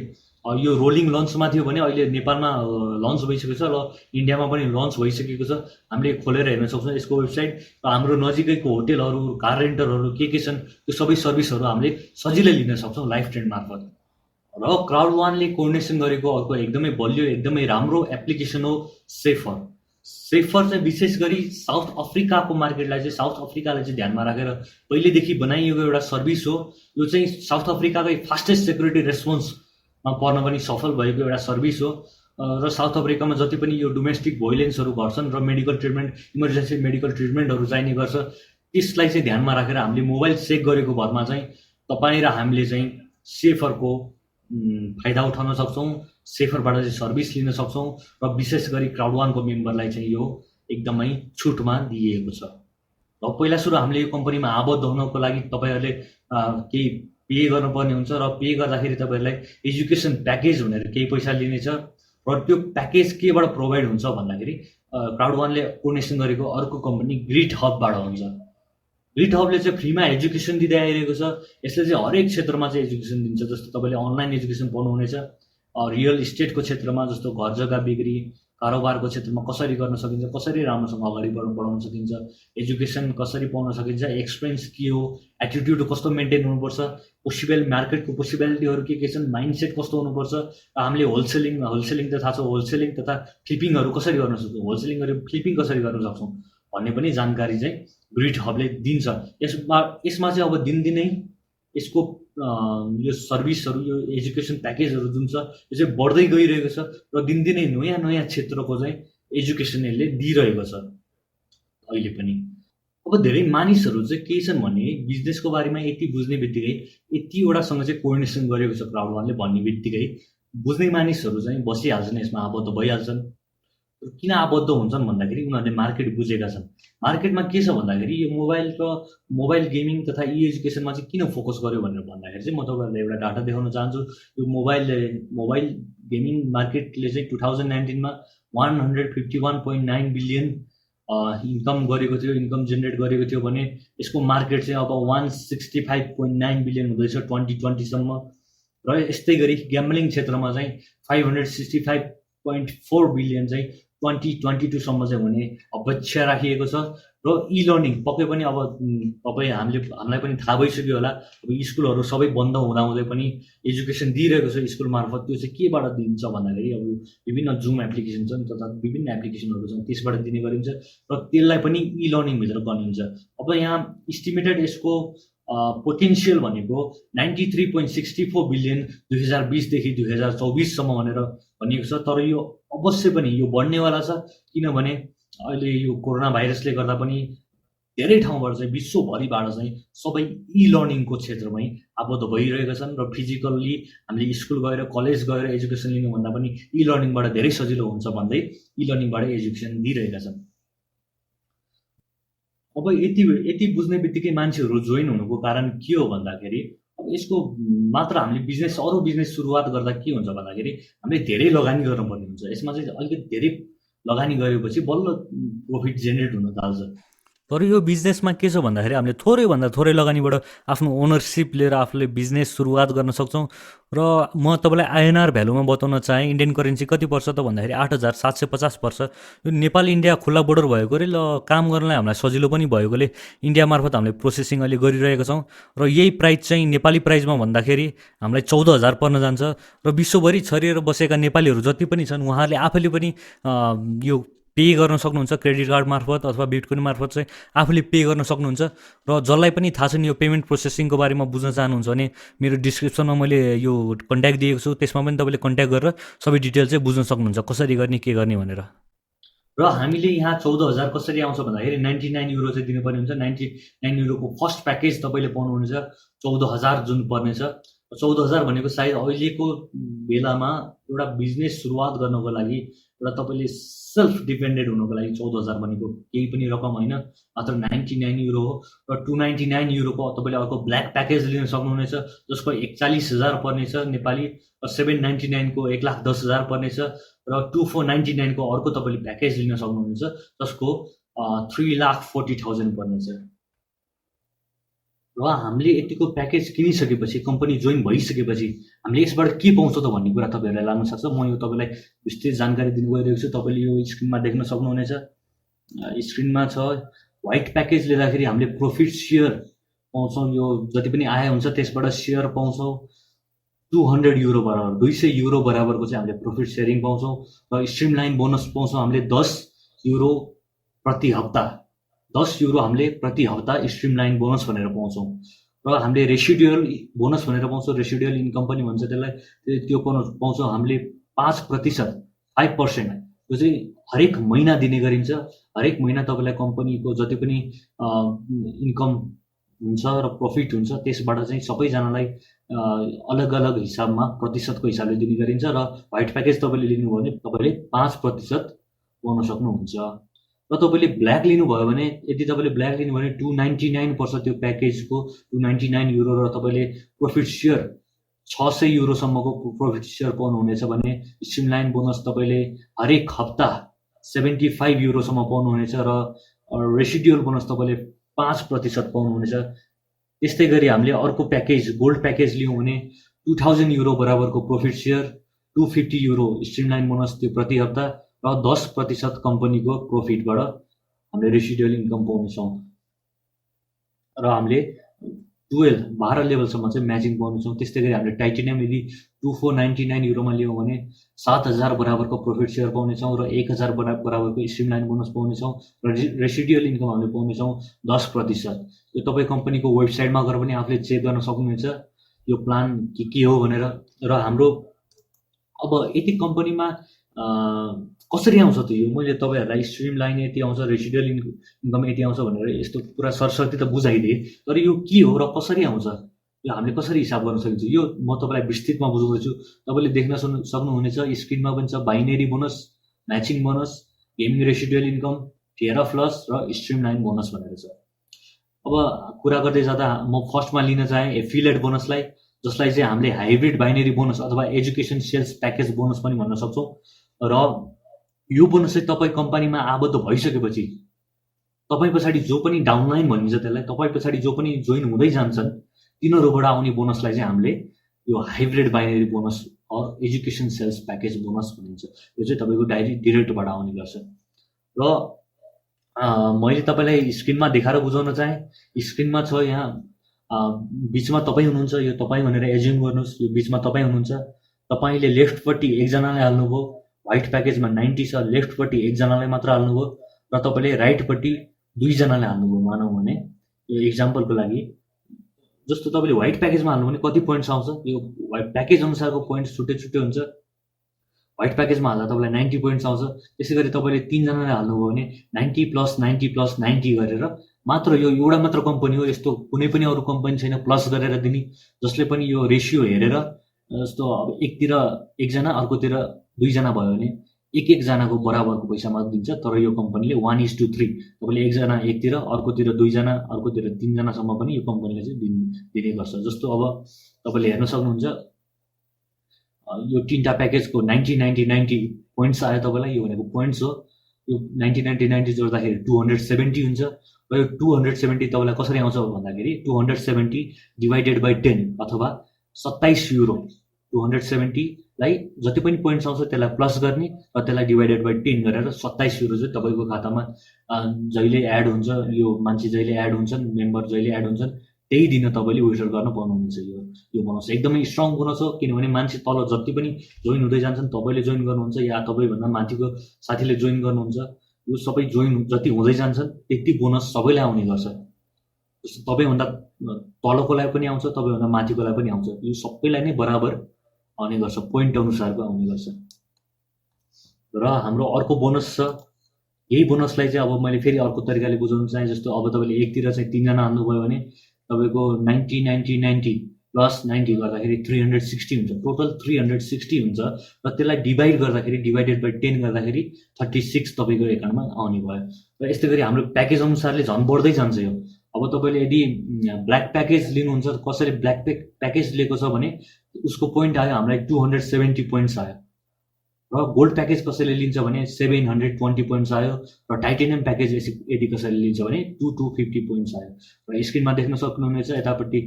यो रोलिङ लन्चमा थियो भने अहिले नेपालमा लन्च भइसकेको छ र इन्डियामा पनि लन्च भइसकेको छ। हामीले खोलेर हेर्न सक्छौँ यसको वेबसाइट र हाम्रो नजिकैको होटेलहरू, कार रेन्टलहरू के छन् त्यो सबै सर्भिसहरू हामीले सजिलै लिन सक्छौँ लाइफ ट्रेन्ड मार्फत। र क्राउड वानले कोर्डिनेसन गरेको अर्को एकदमै बलियो एकदमै राम्रो एप्लिकेसन हो सेफर। सेफर चाहिँ विशेष गरी साउथ अफ्रिकाको मार्केटलाई चाहिँ साउथ अफ्रिकालाई चाहिँ ध्यानमा राखेर पहिलेदेखि बनाइएको एउटा सर्भिस हो। यो चाहिँ साउथ अफ्रिकाकै फास्टेस्ट सेक्युरिटी रेस्पोन्समा पर्न पनि सफल भएको एउटा सर्भिस हो। र साउथ अफ्रिकामा जति पनि यो डोमेस्टिक भोइलेन्सहरू घट्छन् र मेडिकल ट्रिटमेन्ट, इमर्जेन्सी मेडिकल ट्रिटमेन्टहरू चाहिने गर्छ, त्यसलाई चाहिँ ध्यानमा राखेर हामीले मोबाइल चेक गरेको भरमा चाहिँ तपाईँ र हामीले चाहिँ सेफरको फाइदा उठाउन सक्छौँ, सेफरबाट चाहिँ सर्भिस लिन सक्छौँ र विशेष गरी क्राउड वानको मेम्बरलाई चाहिँ यो एकदमै छुटमा दिइएको छ। र पहिला सुरु हामीले यो कम्पनीमा आबद्ध हुनको लागि तपाईँहरूले केही पे गर्नुपर्ने हुन्छ र पे गर्दाखेरि तपाईँहरूलाई एजुकेसन प्याकेज भनेर केही पैसा लिनेछ र त्यो प्याकेज केबाट प्रोभाइड हुन्छ भन्दाखेरि क्राउड वानले कोर्डिनेसन गरेको अर्को कम्पनी ग्रिट हबबाट हुन्छ। ग्रिट हबले चाहिँ फ्रीमा एजुकेसन दिँदै आइरहेको छ। यसले चाहिँ हरेक क्षेत्रमा चाहिँ एजुकेसन दिन्छ। जस्तो तपाईँले अनलाइन एजुकेसन पढ्नुहुनेछ, रियल इस्टेटको क्षेत्रमा जस्तो घर जग्गा बिक्री, कारोबारको क्षेत्रमा कसरी गर्न सकिन्छ, कसरी राम्रोसँग अगाडि बढाउन सकिन्छ, एजुकेसन कसरी पाउन सकिन्छ, एक्सपिरियन्स के हो, एटिट्युड कस्तो मेन्टेन हुनुपर्छ, मार्केटको पोसिबिलिटीहरू के छन्, माइन्डसेट कस्तो हुनुपर्छ, हामीले होलसेलिङ त थाहा छ, होलसेलिङ तथा फ्लिपिङहरू कसरी गर्न सक्छौँ, होलसेलिङ गरेर फ्लिपिङ कसरी गर्न सक्छौँ भन्ने पनि जानकारी चाहिँ ग्रिड हबले दिन्छ। यसमा चाहिँ अब दिनदिनै यसको यो सर्भिसहरू, यो एजुकेसन प्याकेजहरू जुन छ यो चाहिँ बढ्दै गइरहेको छ र दिनदिनै नयाँ नयाँ क्षेत्रको चाहिँ एजुकेसन यसले दिइरहेको छ अहिले पनि। अब धेरै मानिसहरू चाहिँ के छन् भने बिजनेसको बारेमा यति बुझ्ने बित्तिकै यतिवटासँग चाहिँ कोअर्डिनेसन गरेको छ क्राउड वानले भन्ने बित्तिकै बुझ्ने मानिसहरू चाहिँ बसिहाल्छन्, यसमा आबद्ध भइहाल्छन्। किन आबद्ध हुन्छन् भन्दाखेरि उनीहरूले मार्केट बुझेका छन्। मार्केटमा के छ भन्दाखेरि यो मोबाइल गेमिङ तथा ई एजुकेसनमा चाहिँ किन फोकस गर्यो भनेर भन्दाखेरि चाहिँ म तपाईँहरूलाई एउटा डाटा देखाउन चाहन्छु। यो मोबाइल गेमिङ मार्केटले चाहिँ 2019मा 151.9 बिलियन इन्कम गरेको थियो, इन्कम जेनेरेट गरेको थियो भने यसको मार्केट चाहिँ अब 165.9 बिलियन हुँदैछ 2020सम्म। र यस्तै गरी ग्याम्बलिङ क्षेत्रमा चाहिँ 565.4 बिलियन चाहिँ 2022सम्म चाहिँ हुने अपेक्षा राखिएको छ। र इ लर्निङ पक्कै पनि अब हामीलाई पनि थाहा भइसक्यो होला, अब स्कुलहरू सबै बन्द हुँदाहुँदै पनि एजुकेसन दिइरहेको छ स्कुल मार्फत। त्यो चाहिँ केबाट दिन्छ भन्दाखेरि अब विभिन्न जुम एप्लिकेसन छन् तथा विभिन्न एप्लिकेसनहरू छन्, त्यसबाट दिने गरिन्छ र त्यसलाई पनि इ लर्निङभित्र गनिन्छ। अब यहाँ इस्टिमेटेड यसको पोटेन्सियल भनेको 93.64 बिलियन 2020देखि 2024सम्म भनेर भनिएको छ। तर यो अवश्य पनि यो बढ्नेवाला छ, किनभने अहिले यो कोरोना भाइरसले गर्दा पनि धेरै ठाउँबाट चाहिँ विश्वभरिबाट चाहिँ सबै इ लर्निङको क्षेत्रमै आबद्ध भइरहेका छन् र फिजिकल्ली हामीले स्कुल गएर कलेज गएर एजुकेसन लिनुभन्दा पनि इ लर्निङबाट धेरै सजिलो हुन्छ भन्दै इ लर्निङबाट एजुकेसन दिइरहेका छन्। अब यति बुझ्ने बित्तिकै मान्छेहरू जोइन हुनुको कारण के हो भन्दाखेरि अब यसको मात्र हामीले अरू बिजनेस सुरुवात गर्दा के हुन्छ भन्दाखेरि हामीले धेरै लगानी गर्नुपर्ने हुन्छ। यसमा चाहिँ अलिकति धेरै लगानी गरेपछि बल्ल प्रफिट जेनेरेट हुन थाल्छ। तर यो बिजनेसमा के छ भन्दाखेरि हामीले थोरैभन्दा थोरै लगानीबाट आफ्नो ओनरसिप लिएर आफूले बिजनेस सुरुवात गर्न सक्छौँ। र म तपाईँलाई आइएनआर भ्यालुमा बताउन चाहेँ इन्डियन करेन्सी कति पर्छ त भन्दाखेरि 8,750 पर्छ। यो नेपाल इन्डिया खुल्ला बोर्डर भएकोले ल काम गर्नलाई हामीलाई सजिलो पनि भएकोले इन्डिया मार्फत हामीले प्रोसेसिङ अहिले गरिरहेका छौँ। र यही प्राइस चाहिँ नेपाली प्राइसमा भन्दाखेरि हामीलाई 14,000 पर्न जान्छ। र विश्वभरि छरिएर बसेका नेपालीहरू जति पनि छन् उहाँहरूले आफैले पनि यो पे गर्न सक्नुहुन्छ, क्रेडिट कार्ड मार्फत अथवा बिटकोइन मार्फत चाहिँ आफूले पे गर्न सक्नुहुन्छ। र जसलाई पनि थाहा छैन यो पेमेन्ट प्रोसेसिङको बारेमा बुझ्न चाहनुहुन्छ भने मेरो डिस्क्रिप्सनमा मैले यो कन्ट्याक्ट दिएको छु, त्यसमा पनि तपाईँले कन्ट्याक्ट गरेर सबै डिटेल चाहिँ बुझ्न सक्नुहुन्छ कसरी गर्ने के गर्ने भनेर। र हामीले यहाँ 14,000 कसरी आउँछ भन्दाखेरि 99 युरो चाहिँ दिनुपर्ने हुन्छ। 99 युरोको फर्स्ट प्याकेज तपाईँले पाउनुहुन्छ 14,000 जुन पर्नेछ। 14,000 भनेको सायद अहिलेको बेलामा एउटा बिजनेस सुरुवात गर्नको लागि एउटा तपाईँले सेल्फ डिपेन्डेन्ट हुनुको लागि 14,000 भनेको केही पनि रकम होइन, मात्र 99 युरो हो। र 299 युरोको तपाईँले अर्को ब्ल्याक प्याकेज लिन सक्नुहुनेछ जसको 41,000 पर्नेछ नेपाली, र 799को 1,10,000 पर्नेछ, र 2499को अर्को तपाईँले प्याकेज लिन सक्नुहुनेछ जसको 3,40,000 पर्नेछ। र हामीले यतिको प्याकेज किनिसकेपछि कम्पनी जोइन भइसकेपछि हामीले यसबाट के पाउँछ त भन्ने कुरा तपाईँहरूलाई लाग्न सक्छ। म यो तपाईँलाई विस्तृत जानकारी दिनु गइरहेको छु। तपाईँले यो स्क्रिनमा देख्न सक्नुहुनेछ, स्क्रिनमा छ। व्हाइट प्याकेज लिँदाखेरि हामीले प्रफिट सेयर पाउँछौँ, यो जति पनि आय हुन्छ त्यसबाट सेयर पाउँछौँ। 200 युरो बराबर 200 युरो बराबरको चाहिँ हामीले प्रफिट सेयरिङ पाउँछौँ। र स्ट्रिमलाइन बोनस पाउँछौँ हामीले 10 युरो प्रति हप्ता। 10 युरो हामीले प्रति हप्ता स्ट्रिमलाइन बोनस भनेर पाउँछौँ। र हामीले रेसिडुअल बोनस भनेर पाउँछौँ, रेसिडुअल इन्कम पनि भन्छ त्यसलाई। त्यो पाउँछौँ हामीले 5%, 5%। त्यो चाहिँ हरेक महिना दिने गरिन्छ। हरेक महिना तपाईँलाई कम्पनीको जति पनि इन्कम हुन्छ र प्रफिट हुन्छ त्यसबाट चाहिँ सबैजनालाई अलग अलग हिसाबमा प्रतिशतको हिसाबले दिने गरिन्छ। र व्हाइट प्याकेज तपाईँले लिनुभयो भने तपाईँले 5% पाउन सक्नुहुन्छ। र तपाईँले ब्ल्याक लिनुभयो भने यदि तपाईँले ब्ल्याक लिनुभयो भने 299 पर्छ त्यो प्याकेजको 299 युरो। र तपाईँले प्रफिट सेयर 600 युरोसम्मको प्रफिट सेयर पाउनुहुनेछ भने स्ट्रिमलाइन बोनस तपाईँले हरेक हप्ता 75 युरोसम्म पाउनुहुनेछ। र रेसिडुअल बोनस तपाईँले 5% पाउनुहुनेछ। त्यस्तै गरी हामीले अर्को प्याकेज गोल्ड प्याकेज लियौँ भने 2000 युरो बराबरको प्रफिट सेयर €250 स्ट्रिमलाइन बोनस त्यो प्रति हप्ता र 10% कम्पनीको प्रफिटबाट हामीले रेसिडुअल इन्कम पाउनेछौँ र हामीले 12 लेभलसम्म चाहिँ म्याचिङ पाउनेछौँ। त्यस्तै गरी हामीले टाइटेनियम यदि €2499 लियौँ भने 7,000 बराबरको प्रफिट सेयर पाउनेछौँ र 1,000 बराबरको स्ट्रिमलाइन बोनस पाउनेछौँ र रेसिडुअल इन्कम हामीले पाउनेछौँ 10%। यो तपाईँ कम्पनीको वेबसाइटमा गएर पनि आफूले चेक गर्न सक्नुहुन्छ यो प्लान के हो भनेर। र हाम्रो अब यति कम्पनीमा कसरी आउँछ त यो, मैले तपाईँहरूलाई स्ट्रिमलाइन यति आउँछ, रेसिडुअल इन्कम यति आउँछ भनेर यस्तो पुरा सरसर्ती त बुझाइदिएँ, तर यो के हो र कसरी आउँछ, यो हामीले कसरी हिसाब गर्न सकिन्छ, यो म तपाईँलाई विस्तृतमा बुझाउँदैछु। तपाईँले देख्न सक्नुहुनेछ स्क्रिनमा पनि छ binary bonus, matching bonus, gaming residual income, fear of loss र स्ट्रिमलाइन बोनस भनेर छ। अब कुरा गर्दै जाँदा म फर्स्टमा लिन चाहेँ एफिलिएट बोनसलाई, जसलाई चाहिँ हामीले हाइब्रिड बाइनेरी बोनस अथवा एजुकेसन सेल्स प्याकेज बोनस पनि भन्न सक्छौँ। र यो बोनस चाहिँ तपाईँ कम्पनीमा आबद्ध भइसकेपछि तपाईँ पछाडि जो पनि डाउनलाइन भनिन्छ त्यसलाई, तपाईँ पछाडि जो पनि जोइन हुँदै जान्छन् तिनीहरूबाट आउने बोनसलाई चाहिँ हामीले यो hybrid binary bonus or education sales package bonus भनिन्छ। यो चाहिँ तपाईँको डिरेक्टबाट आउने गर्छ। र मैले तपाईँलाई स्क्रिनमा देखाएर बुझाउन चाहेँ, स्क्रिनमा छ यहाँ बिचमा तपाईँ हुनुहुन्छ, यो तपाईँ भनेर एज्युम गर्नुहोस्, यो बिचमा तपाईँ हुनुहुन्छ। तपाईँले लेफ्टपट्टि एकजनालाई हाल्नुभयो, व्हाइट प्याकेजमा 90 छ, लेफ्टपट्टि एकजनालाई मात्र हाल्नुभयो र तपाईँले राइटपट्टि 2जनालाई हाल्नुभयो मानौँ भने। यो इक्जाम्पलको लागि जस्तो तपाईँले व्हाइट प्याकेजमा हाल्नु भने कति पोइन्ट्स आउँछ, यो व्हाइट प्याकेज अनुसारको पोइन्ट्स छुट्टै छुट्टै हुन्छ। व्हाइट प्याकेजमा हाल्दा तपाईँलाई 90 पोइन्ट्स आउँछ। त्यसै गरी तपाईँले 3जनालाई हाल्नुभयो भने 90 + 90 + 90 गरेर मात्र, यो एउटा मात्र कम्पनी हो, यस्तो कुनै पनि अरू कम्पनी छैन प्लस गरेर दिने, जसले पनि यो रेसियो हेरेर जस्तो अब एकतिर एकजना अर्कोतिर 2जना भयो भने एक जनाको बराबरको पैसा मात्र दिन्छ। तर यो कम्पनीले 1:3 तपाईँले एकजना एकतिर अर्कोतिर 2जना अर्कोतिर 3जनासम्म पनि यो कम्पनीले चाहिँ दिने गर्छ। जस्तो अब तपाईँले हेर्न सक्नुहुन्छ यो 3टा प्याकेजको 90-90-90 पोइन्ट्स आयो तपाईँलाई, यो भनेको पोइन्ट्स हो। यो 90-90-90 जोड्दाखेरि 270 हुन्छ र यो 270 तपाईँलाई कसरी आउँछ भन्दाखेरि 270 डिभाइडेड बाई 10 अथवा €27। 270लाई जति पनि पोइन्ट्स आउँछ त्यसलाई प्लस गर्ने र त्यसलाई डिभाइडेड बाई 10 गरेर €27 चाहिँ तपाईँको खातामा जहिले एड हुन्छ, यो मान्छे जहिले एड हुन्छन्, मेम्बर जहिले एड हुन्छन् त्यही दिन तपाईँले विथड्र गर्न पाउनुहुन्छ। यो बोनस एकदमै स्ट्रङ बोनस हो, किनभने मान्छे तल जति पनि जोइन हुँदै जान्छन्, तपाईँले जोइन गर्नुहुन्छ या तपाईँभन्दा माथिको साथीले जोइन गर्नुहुन्छ, यो सबै जोइन जति हुँदै जान्छन् त्यति बोनस सबैलाई आउने गर्छ। जस्तो तपाईँभन्दा तलकोलाई पनि आउँछ, तपाईँभन्दा माथिकोलाई पनि आउँछ, यो सबैलाई नै बराबर आउने गर्छ, पोइन्ट अनुसारको आउने गर्छ। र हाम्रो अर्को बोनस छ, यही बोनसलाई चाहिँ अब मैले फेरि अर्को तरिकाले बुझाउन चाहेँ। जस्तो अब तपाईँले एकतिर चाहिँ 3जना हाल्नुभयो भने तपाईँको 90-90-90 + 90 गर्दाखेरि 360 हुन्छ, टोटल 360 हुन्छ र त्यसलाई डिभाइड गर्दाखेरि डिभाइडेड बाई 10 गर्दाखेरि 36 तपाईँको एकाउन्टमा आउने भयो। र यस्तै गरी हाम्रो प्याकेज अनुसारले झन् बढ्दै जान्छ यो। अब तपाईँले यदि ब्ल्याक प्याकेज लिनुहुन्छ, कसैले ब्ल्याक प्याकेज लिएको छ भने उसको पोइन्ट आयो हामीलाई 270 पोइन्ट्स आयो, र गोल्ड प्याकेज कसैले लिन्छ भने 720 पोइन्ट्स आयो, र टाइटेनियम प्याकेज यदि कसैले लिन्छ भने 2250 पोइन्ट्स आयो। र स्क्रिनमा देख्न सक्नुहुनेछ यतापट्टि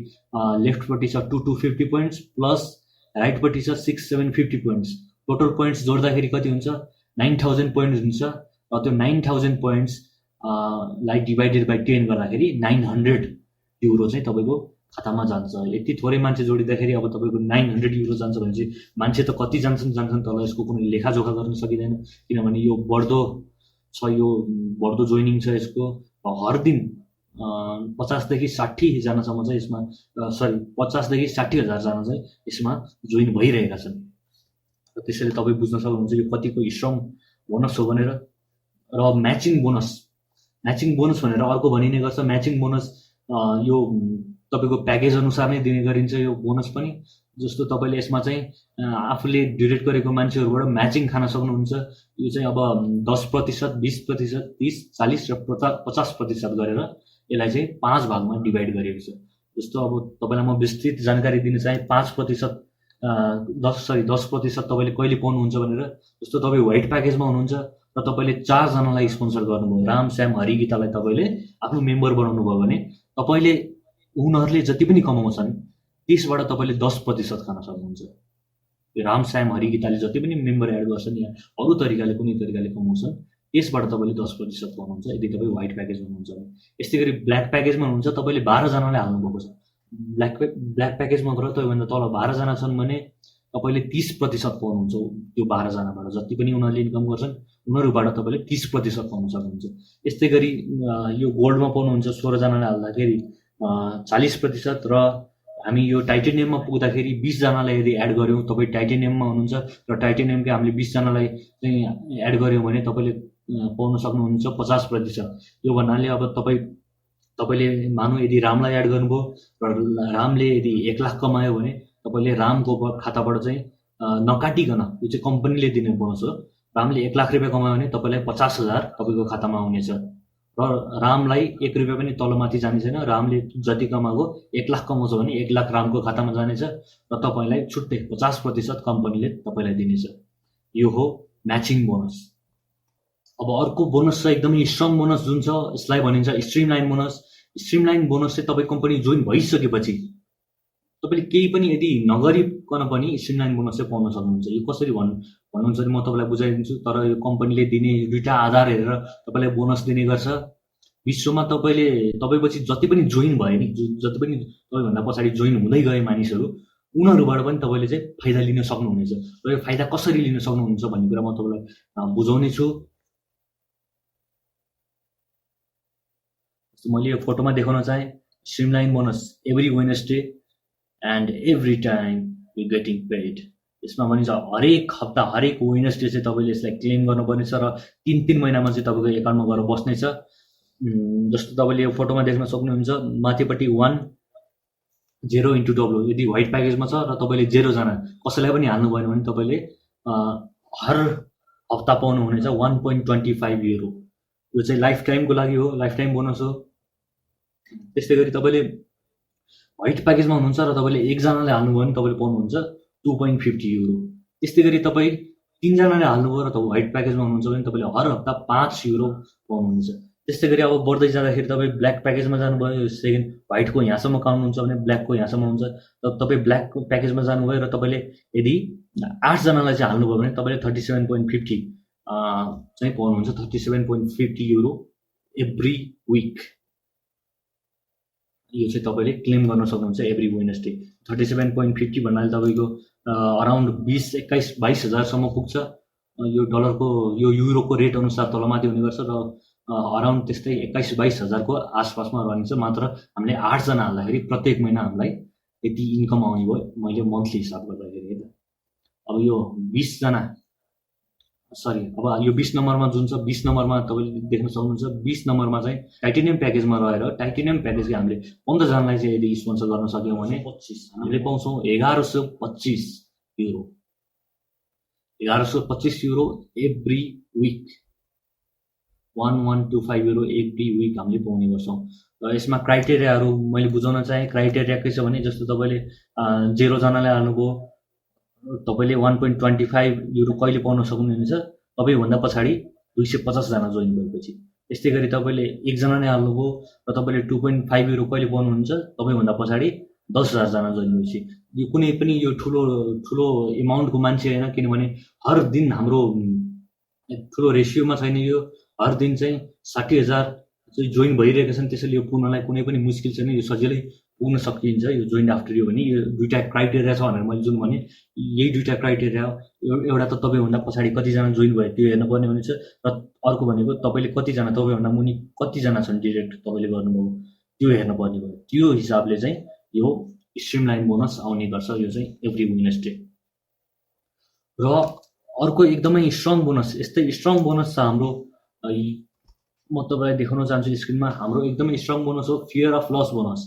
लेफ्टपट्टि छ 2250 पोइन्ट्स प्लस राइटपट्टि छ 6750 पोइन्ट्स। टोटल पोइन्ट्स जोड्दाखेरि कति हुन्छ 9000 पोइन्ट्स हुन्छ, र त्यो 9000 पोइन्ट्स लाई डिभाइडेड बाई 10 गर्दाखेरि €900 चाहिँ तपाईँको खातामा जान्छ। यति थोरै मान्छे जोडिँदाखेरि अब तपाईँको €900 जान्छ भने चाहिँ मान्छे त कति जान्छन् तल, यसको कुनै लेखाजोखा गर्न सकिँदैन, किनभने यो बढ्दो छ, यो बढ्दो जोइनिङ छ यसको। हर दिन 50 देखि 60 जनासम्म चाहिँ यसमा 50 देखि 60,000 जना चाहिँ यसमा जोइन भइरहेका छन्। र त्यसैले तपाईँ बुझ्न सक्नुहुन्छ यो कतिको स्ट्रङ बोनस हो भनेर। र म्याचिङ बोनस भनेर अर्को भनिने गर्छ। म्याचिङ बोनस यो तपाईँको प्याकेज अनुसार नै दिने गरिन्छ यो बोनस पनि। जस्तो तपाईँले यसमा चाहिँ आफूले डिरेक्ट गरेको मान्छेहरूबाट म्याचिङ खान सक्नुहुन्छ। यो चाहिँ अब 10%, 20%, 30, 40 र 50% गरेर यसलाई चाहिँ 5 भागमा डिभाइड गरिएको छ। जस्तो अब तपाईँलाई म विस्तृत जानकारी दिन चाहेँ 5%, 10% तपाईँले कहिले पाउनुहुन्छ भनेर। जस्तो तपाईँ व्हाइट प्याकेजमा हुनुहुन्छ र तपाईँले 4 जनालाई स्पोन्सर गर्नुभयो, राम, श्याम, हरि, गीतालाई तपाईँले आफ्नो मेम्बर बनाउनु भयो भने तपाईँले उनीहरूले जति पनि कमाउँछन् त्यसबाट तपाईँले 10% खान सक्नुहुन्छ। राम श्याम हरि गीताले जति पनि मेम्बर एड गर्छन् या अरू तरिकाले कुनै तरिकाले कमाउँछन् त्यसबाट तपाईँले 10% पाउनुहुन्छ यदि तपाईँ व्हाइट प्याकेजमा हुनुहुन्छ भने। यस्तै गरी ब्ल्याक प्याकेजमा हुनुहुन्छ, तपाईँले 12 जनालाई हाल्नुभएको छ। ब्ल्याक प्याकेजमा गएर तपाईँभन्दा तल 12 जना छन् भने तपाईँले 30% पाउनुहुन्छ त्यो 12 जनाबाट। जति पनि उनीहरूले इन्कम गर्छन् उनीहरूबाट तपाईँले 30% पाउन सक्नुहुन्छ। यस्तै गरी यो गोल्डमा पाउनुहुन्छ 16 जनालाई हाल्दाखेरि 40% र हामी यो टाइटेनियममा पुग्दाखेरि 20 जनालाई यदि एड गऱ्यौँ, तपाईँ टाइटेनियममा हुनुहुन्छ र टाइटेनियमकै हामीले 20 जनालाई चाहिँ एड गऱ्यौँ भने तपाईँले पाउन सक्नुहुन्छ 50%। यो भन्नाले अब तपाईँले मानौँ यदि रामलाई एड गर्नुभयो र रामले यदि 1 लाख कमायो भने तपाईँले रामको खाताबाट चाहिँ नकाटिकन, यो चाहिँ कम्पनीले दिने बोनस हो, रामले 1 लाख रुपियाँ कमायो भने तपाईँलाई 50,000 तपाईँको खातामा आउनेछ र रामलाई 1 रुपियाँ पनि तलमाथि जाने छैन। रामले जति कमाएको 1 लाख कमाउँछ भने 1 लाख रामको खातामा जानेछ र तपाईँलाई छुट्टै 50% कम्पनीले तपाईँलाई दिनेछ। यो हो म्याचिङ बोनस। अब अर्को बोनस छ एकदमै स्ट्रङ बोनस जुन छ, यसलाई भनिन्छ स्ट्रिमलाइन बोनस। स्ट्रिमलाइन बोनस चाहिँ तपाईँ कम्पनी जोइन भइसकेपछि तपाईँले केही पनि यदि नगरिकन पनि स्ट्रिमलाइन बोनस चाहिँ पाउन सक्नुहुन्छ। यो कसरी भन्नुहुन्छ भने म तपाईँलाई बुझाइदिन्छु। तर यो कम्पनीले दिने दुईवटा आधार हेरेर तपाईँलाई बोनस दिने गर्छ। विश्वमा तपाईँपछि जति पनि जोइन भयो नि, जति पनि तपाईँभन्दा पछाडि जोइन हुँदै गए मानिसहरू, उनीहरूबाट पनि तपाईँले चाहिँ फाइदा लिन सक्नुहुनेछ। र यो फाइदा कसरी लिन सक्नुहुन्छ भन्ने कुरा म तपाईँलाई बुझाउने छु। मैले यो फोटोमा देखाउन चाहेँ streamline bonus every Wednesday and every time you getting paid. यसमा भनिन्छ हरेक हप्ता हरेक वेडनेसडे चाहिँ तपाईँले यसलाई क्लेम गर्नुपर्नेछ र 3 महिनामा चाहिँ तपाईँको एकाउन्टमा गएर बस्नेछ। जस्तो तपाईँले यो फोटोमा देख्न सक्नुहुन्छ, माथिपट्टि 10 into W यदि व्हाइट प्याकेजमा छ र तपाईँले 0 जना कसैलाई पनि हाल्नु भएन भने तपाईँले हर हप्ता पाउनुहुनेछ 1.25 युरो। यो चाहिँ लाइफ टाइमको लागि हो, लाइफ टाइम बोनस हो। त्यस्तै गरी तपाईँले व्हाइट प्याकेजमा हुनुहुन्छ र तपाईँले 1 जनाले हाल्नुभयो भने तपाईँले पाउनुहुन्छ 2.50 युरो। त्यस्तै गरी तपाईँ 3 जनाले हाल्नुभयो र तपाईँ व्हाइट प्याकेजमा हुनुहुन्छ भने तपाईँले हर हप्ता 5 युरो पाउनुहुन्छ। त्यस्तै गरी अब बढ्दै जाँदाखेरि तपाईँ ब्ल्याक प्याकेजमा जानुभयो, सेकेन्ड व्हाइटको यहाँसम्म काउनुहुन्छ भने ब्ल्याकको यहाँसम्म हुन्छ। र तपाईँ ब्ल्याक प्याकेजमा जानुभयो र तपाईँले यदि 8 जनालाई चाहिँ हाल्नुभयो भने तपाईँले 37.50 चाहिँ पाउनुहुन्छ, 37.50 युरो एभ्री विक। यो चाहिँ तपाईँले क्लेम गर्न सक्नुहुन्छ एभ्री वेडनेसडे। 37.50 भन्नाले तपाईँको अराउन्ड 20-21-22 हजारसम्म पुग्छ। यो डलरको यो युरोको रेट अनुसार तलमाथि हुने गर्छ र अराउन्ड त्यस्तै 21-22 हजारको आसपासमा रहन्छ। मात्र हामीले 8 जना हाल्दाखेरि प्रत्येक महिना हामीलाई यति इन्कम आउने भयो, मैले मन्थली हिसाब गर्दाखेरि। अब यो 20 जना अब यो 20 नम्बरमा जुन छ, 20 नम्बरमा तपाईँले देख्न सक्नुहुन्छ, 20 नम्बरमा चाहिँ टाइटेनियम प्याकेजमा रहेर टाइटेनियम प्याकेजले हामीले 15 जनालाई चाहिँ यदि स्पोन्सर गर्न सक्यौँ भने हामीले पाउँछौँ 1125 euro. 1125 euro every week, 1125 euro every week हामीले पाउने गर्छौँ। र यसमा क्राइटेरियाहरू मैले बुझाउन चाहेँ। क्राइटेरिया के छ भने जस्तो तपाईँले 0 जनालाई हाल्नुभयो, तपाईँले 1.25 युरो कहिले पाउन सक्नुहुनेछ, तपाईँभन्दा पछाडि 250 जना जोइन भएपछि। त्यस्तै गरी तपाईँले 1 जना नै हाल्नुभयो र तपाईँले 2.5 युरो कहिले पाउनुहुन्छ, तपाईँभन्दा पछाडि 10,000 जना जोइन भएपछि। यो कुनै पनि यो ठुलो एमाउन्टको मान्छे होइन, किनभने हर दिन हाम्रो ठुलो रेसियोमा छैन। यो हर दिन चाहिँ 60,000 चाहिँ जोइन भइरहेका छन्, त्यसैले यो पुग्नलाई कुनै पनि मुस्किल छैन, यो सजिलै पुग्न सकिन्छ यो जोइन आफ्टर यो भने। यो दुईवटा क्राइटेरिया छ भनेर मैले जुन भने यही दुईवटा क्राइटेरिया हो। एउटा त तपाईँभन्दा पछाडि कतिजना जोइन भयो त्यो हेर्नुपर्ने हुनेछ, र अर्को भनेको तपाईँले कतिजना, तपाईँभन्दा मुनि कतिजना छन् डिरेक्ट तपाईँले गर्नुभयो त्यो हेर्नुपर्ने भयो। त्यो हिसाबले चाहिँ यो स्ट्रिमलाइन बोनस आउने गर्छ, यो चाहिँ एभ्री वेडनेसडे। र अर्को एकदमै स्ट्रङ बोनस, यस्तै स्ट्रङ बोनस छ हाम्रो, म तपाईँलाई देखाउन चाहन्छु स्क्रिनमा। हाम्रो एकदमै स्ट्रङ बोनस हो fear of loss bonus.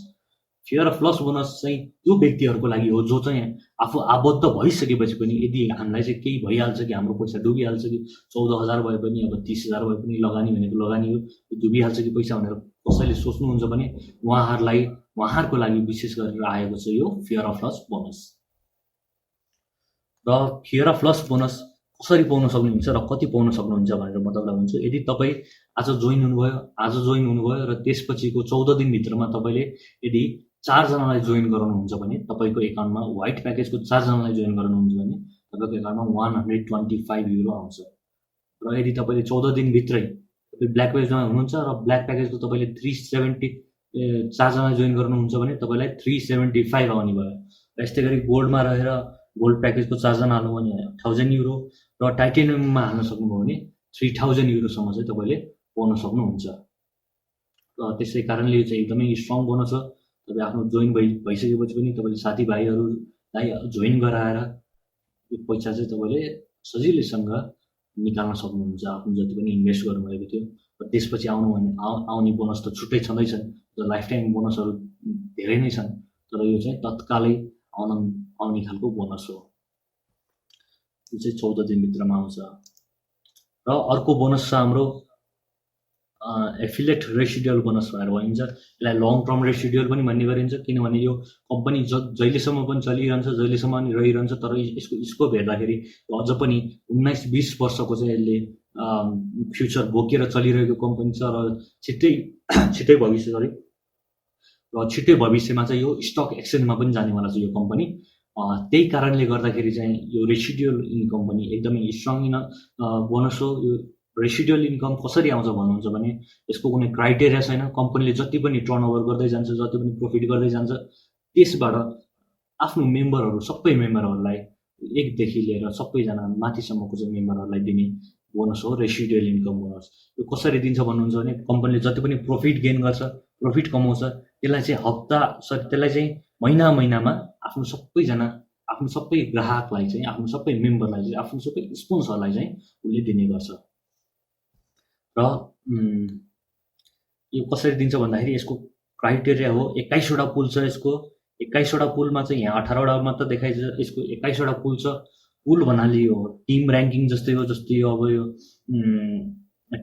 Fear of loss bonus चाहिँ त्यो व्यक्तिहरूको लागि हो जो चाहिँ आफू आबद्ध भइसकेपछि पनि यदि हामीलाई चाहिँ केही भइहाल्छ कि हाम्रो पैसा डुबिहाल्छ कि 14,000 भए पनि अब 30,000 भए पनि लगानी भनेको लगानी हो, डुबिहाल्छ कि पैसा भनेर कसैले सोच्नुहुन्छ भने उहाँहरूको लागि विशेष गरेर आएको छ यो फियर अफ लस बोनस। र फियर अफ लस बोनस कसरी पाउन सक्नुहुन्छ र कति पाउन सक्नुहुन्छ भनेर म तपाईँलाई भन्छु। यदि तपाईँ आज जोइन हुनुभयो र त्यसपछिको 14 दिनभित्रमा तपाईँले यदि 4 जनालाई जोइन गराउनुहुन्छ भने तपाईँको एकाउन्टमा व्हाइट प्याकेजको 4 जनालाई जोइन गराउनुहुन्छ भने तपाईँको एकाउन्टमा €125 आउँछ। र यदि तपाईँले 14 दिनभित्रै तपाईँ ब्ल्याक प्याकेजमा हुनुहुन्छ र ब्ल्याक प्याकेजको तपाईँले 4 जना जोइन गर्नुहुन्छ भने तपाईँलाई 375 आउने भयो। र यस्तै गरी गोल्डमा रहेर गोल्ड प्याकेजको 4 जना हाल्नु भने €1000 र टाइटेनियममा हाल्न सक्नुभयो भने €3000 सम्म चाहिँ तपाईँले पाउन सक्नुहुन्छ। र त्यसै कारणले यो चाहिँ एकदमै स्ट्रङ बोनस हो। तपाईँ आफ्नो जोइन भइसकेपछि पनि तपाईँले साथीभाइहरूलाई जोइन गराएर यो पैसा चाहिँ तपाईँले सजिलैसँग निकाल्न सक्नुहुन्छ आफ्नो जति पनि इन्भेस्ट गर्नुभएको थियो। र त्यसपछि आउने बोनस त छुट्टै छँदैछन्, र लाइफ टाइम बोनसहरू धेरै नै छन्, तर यो चाहिँ तत्कालै आउने खालको बोनस हो। यो चाहिँ 14 दिनभित्रमा आउँछ। र अर्को बोनस छ हाम्रो एफिलिएट रेसिडुअल बोनस भनेर भनिन्छ। यसलाई लङ टर्म रेसिडुअल पनि भन्ने गरिन्छ, किनभने यो कम्पनी जहिलेसम्म पनि चलिरहन्छ, जहिलेसम्म पनि रहिरहन्छ, तर यसको स्कोप हेर्दाखेरि अझ पनि 19-20 वर्षको चाहिँ यसले फ्युचर बोकेर चलिरहेको कम्पनी छ। र छिट्टै भविष्यमा चाहिँ यो स्टक एक्सचेन्जमा पनि जानेवाला छ यो कम्पनी। त्यही कारणले गर्दाखेरि चाहिँ यो रेसिडुअल इन्कम पनि एकदमै स्ट्रङ बोनस हो। यो रेसिडुअल इन्कम कसरी आउँछ भन्नुहुन्छ भने यसको कुनै क्राइटेरिया छैन। कम्पनीले जति पनि टर्नओभर गर्दै जान्छ, जति पनि प्रफिट गर्दै जान्छ, त्यसबाट आफ्नो सबै मेम्बरहरूलाई 1 देखि लिएर सबैजना माथिसम्मको चाहिँ मेम्बरहरूलाई दिने बोनस हो रेसिडुअल इन्कम बोनस। यो कसरी दिन्छ भन्नुहुन्छ भने कम्पनीले जति पनि प्रफिट गेन गर्छ, प्रफिट कमाउँछ, त्यसलाई चाहिँ महिनामा आफ्नो सबै ग्राहकलाई चाहिँ, आफ्नो सबै मेम्बरलाई चाहिँ, आफ्नो सबै स्पोन्सरलाई चाहिँ उसले दिने गर्छ। र यो कसरी दिन्छ भन्दाखेरि यसको क्राइटेरिया हो 21वटा पुल छ यसको। 21वटा पुलमा चाहिँ यहाँ 18वटा मात्र देखाइन्छ। यसको 21वटा पुल छ। पुल भन्नाले यो टिम ऱ्याङ्किङ जस्तै हो। जस्तै अब यो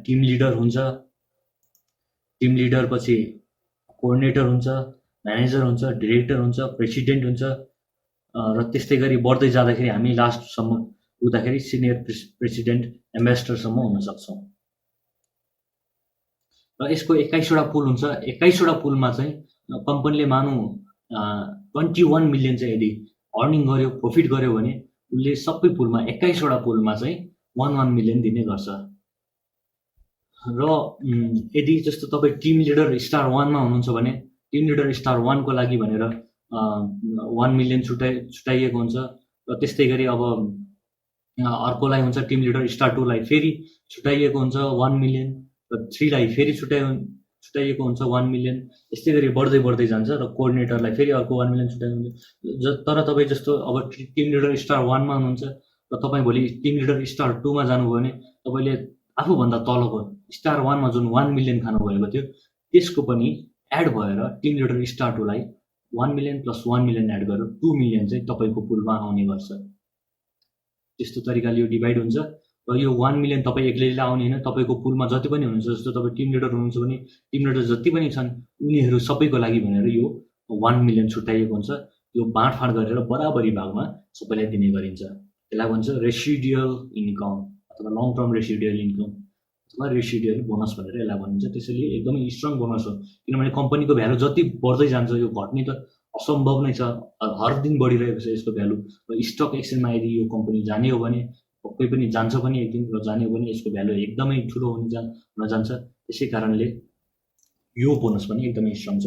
टिम लिडर हुन्छ, टिम लिडर पछि कोअर्डिनेटर हुन्छ, म्यानेजर हुन्छ, डिरेक्टर हुन्छ, प्रेसिडेन्ट हुन्छ, र त्यस्तै गरी बढ्दै जाँदाखेरि हामी लास्टसम्म पुग्दाखेरि सिनियर प्रेसिडेन्ट, एम्बेसडरसम्म हुन सक्छौँ। र यसको 21वटा पुल हुन्छ। 21वटा पुलमा चाहिँ कम्पनीले 21 मिलियन चाहिँ यदि अर्निङ गर्यो, प्रफिट गर्यो भने उसले सबै पुलमा 21वटा पुलमा चाहिँ 1 मिलियन दिने गर्छ। र यदि जस्तो तपाईँ टिम लिडर स्टार 1मा हुनुहुन्छ भने टिम लिडर स्टार 1को लागि भनेर 1 मिलियन छुट्याइएको हुन्छ। र त्यस्तै गरी अब अर्कोलाई हुन्छ टिम लिडर स्टार 2लाई फेरि छुट्याइएको हुन्छ 1 मिलियन, र 3लाई फेरि छुट्याइएको हुन्छ 1 मिलियन। यस्तै गरी बढ्दै जान्छ। र कोअर्डिनेटरलाई फेरि अर्को 1 मिलियन छुट्याइएको हुन्छ। तर तपाईँ जस्तो अब टिम लिडर स्टार 1मा हुनुहुन्छ र तपाईँ भोलि टिम लिडर स्टार 2मा जानुभयो भने तपाईँले आफूभन्दा तलको स्टार 1मा जुन 1 मिलियन खानुभएको थियो त्यसको पनि एड भएर टिम लिडर स्टार 2लाई 1 मिलियन प्लस 1 मिलियन एड गरेर 2 मिलियन चाहिँ तपाईँको पुलमा आउने गर्छ। त्यस्तो तरिकाले यो डिभाइड हुन्छ। र यो 1 मिलियन तपाईँ एक्लैले आउने होइन, तपाईँको पुलमा जति पनि हुनुहुन्छ, जस्तो तपाईँ टिम लिडर हुनुहुन्छ भने टिम लिडर जति पनि छन् उनीहरू सबैको लागि भनेर यो 1 मिलियन छुट्याइएको हुन्छ। यो बाँडफाँड गरेर बराबरी भागमा सबैलाई दिने गरिन्छ। यसलाई भन्छ रेसिडुअल इन्कम अथवा लङ टर्म रेसिडुअल इन्कम अथवा रेसिडुअल बोनस भनेर यसलाई भनिन्छ। त्यसैले एकदमै स्ट्रङ बोनस हो, किनभने कम्पनीको भ्यालु जति बढ्दै जान्छ यो घट्ने त असम्भव नै छ। हर दिन बढिरहेको छ यसको भ्यालु। र स्टक एक्सचेन्जमा यदि यो कम्पनी जाने हो भने, पक्कै पनि जान्छ पनि एक दिन, र जाने हो भने यसको भ्यालु एकदमै ठुलो हुन जान्छ। त्यसै कारणले यो बोनस पनि एकदमै स्ट्रङ छ।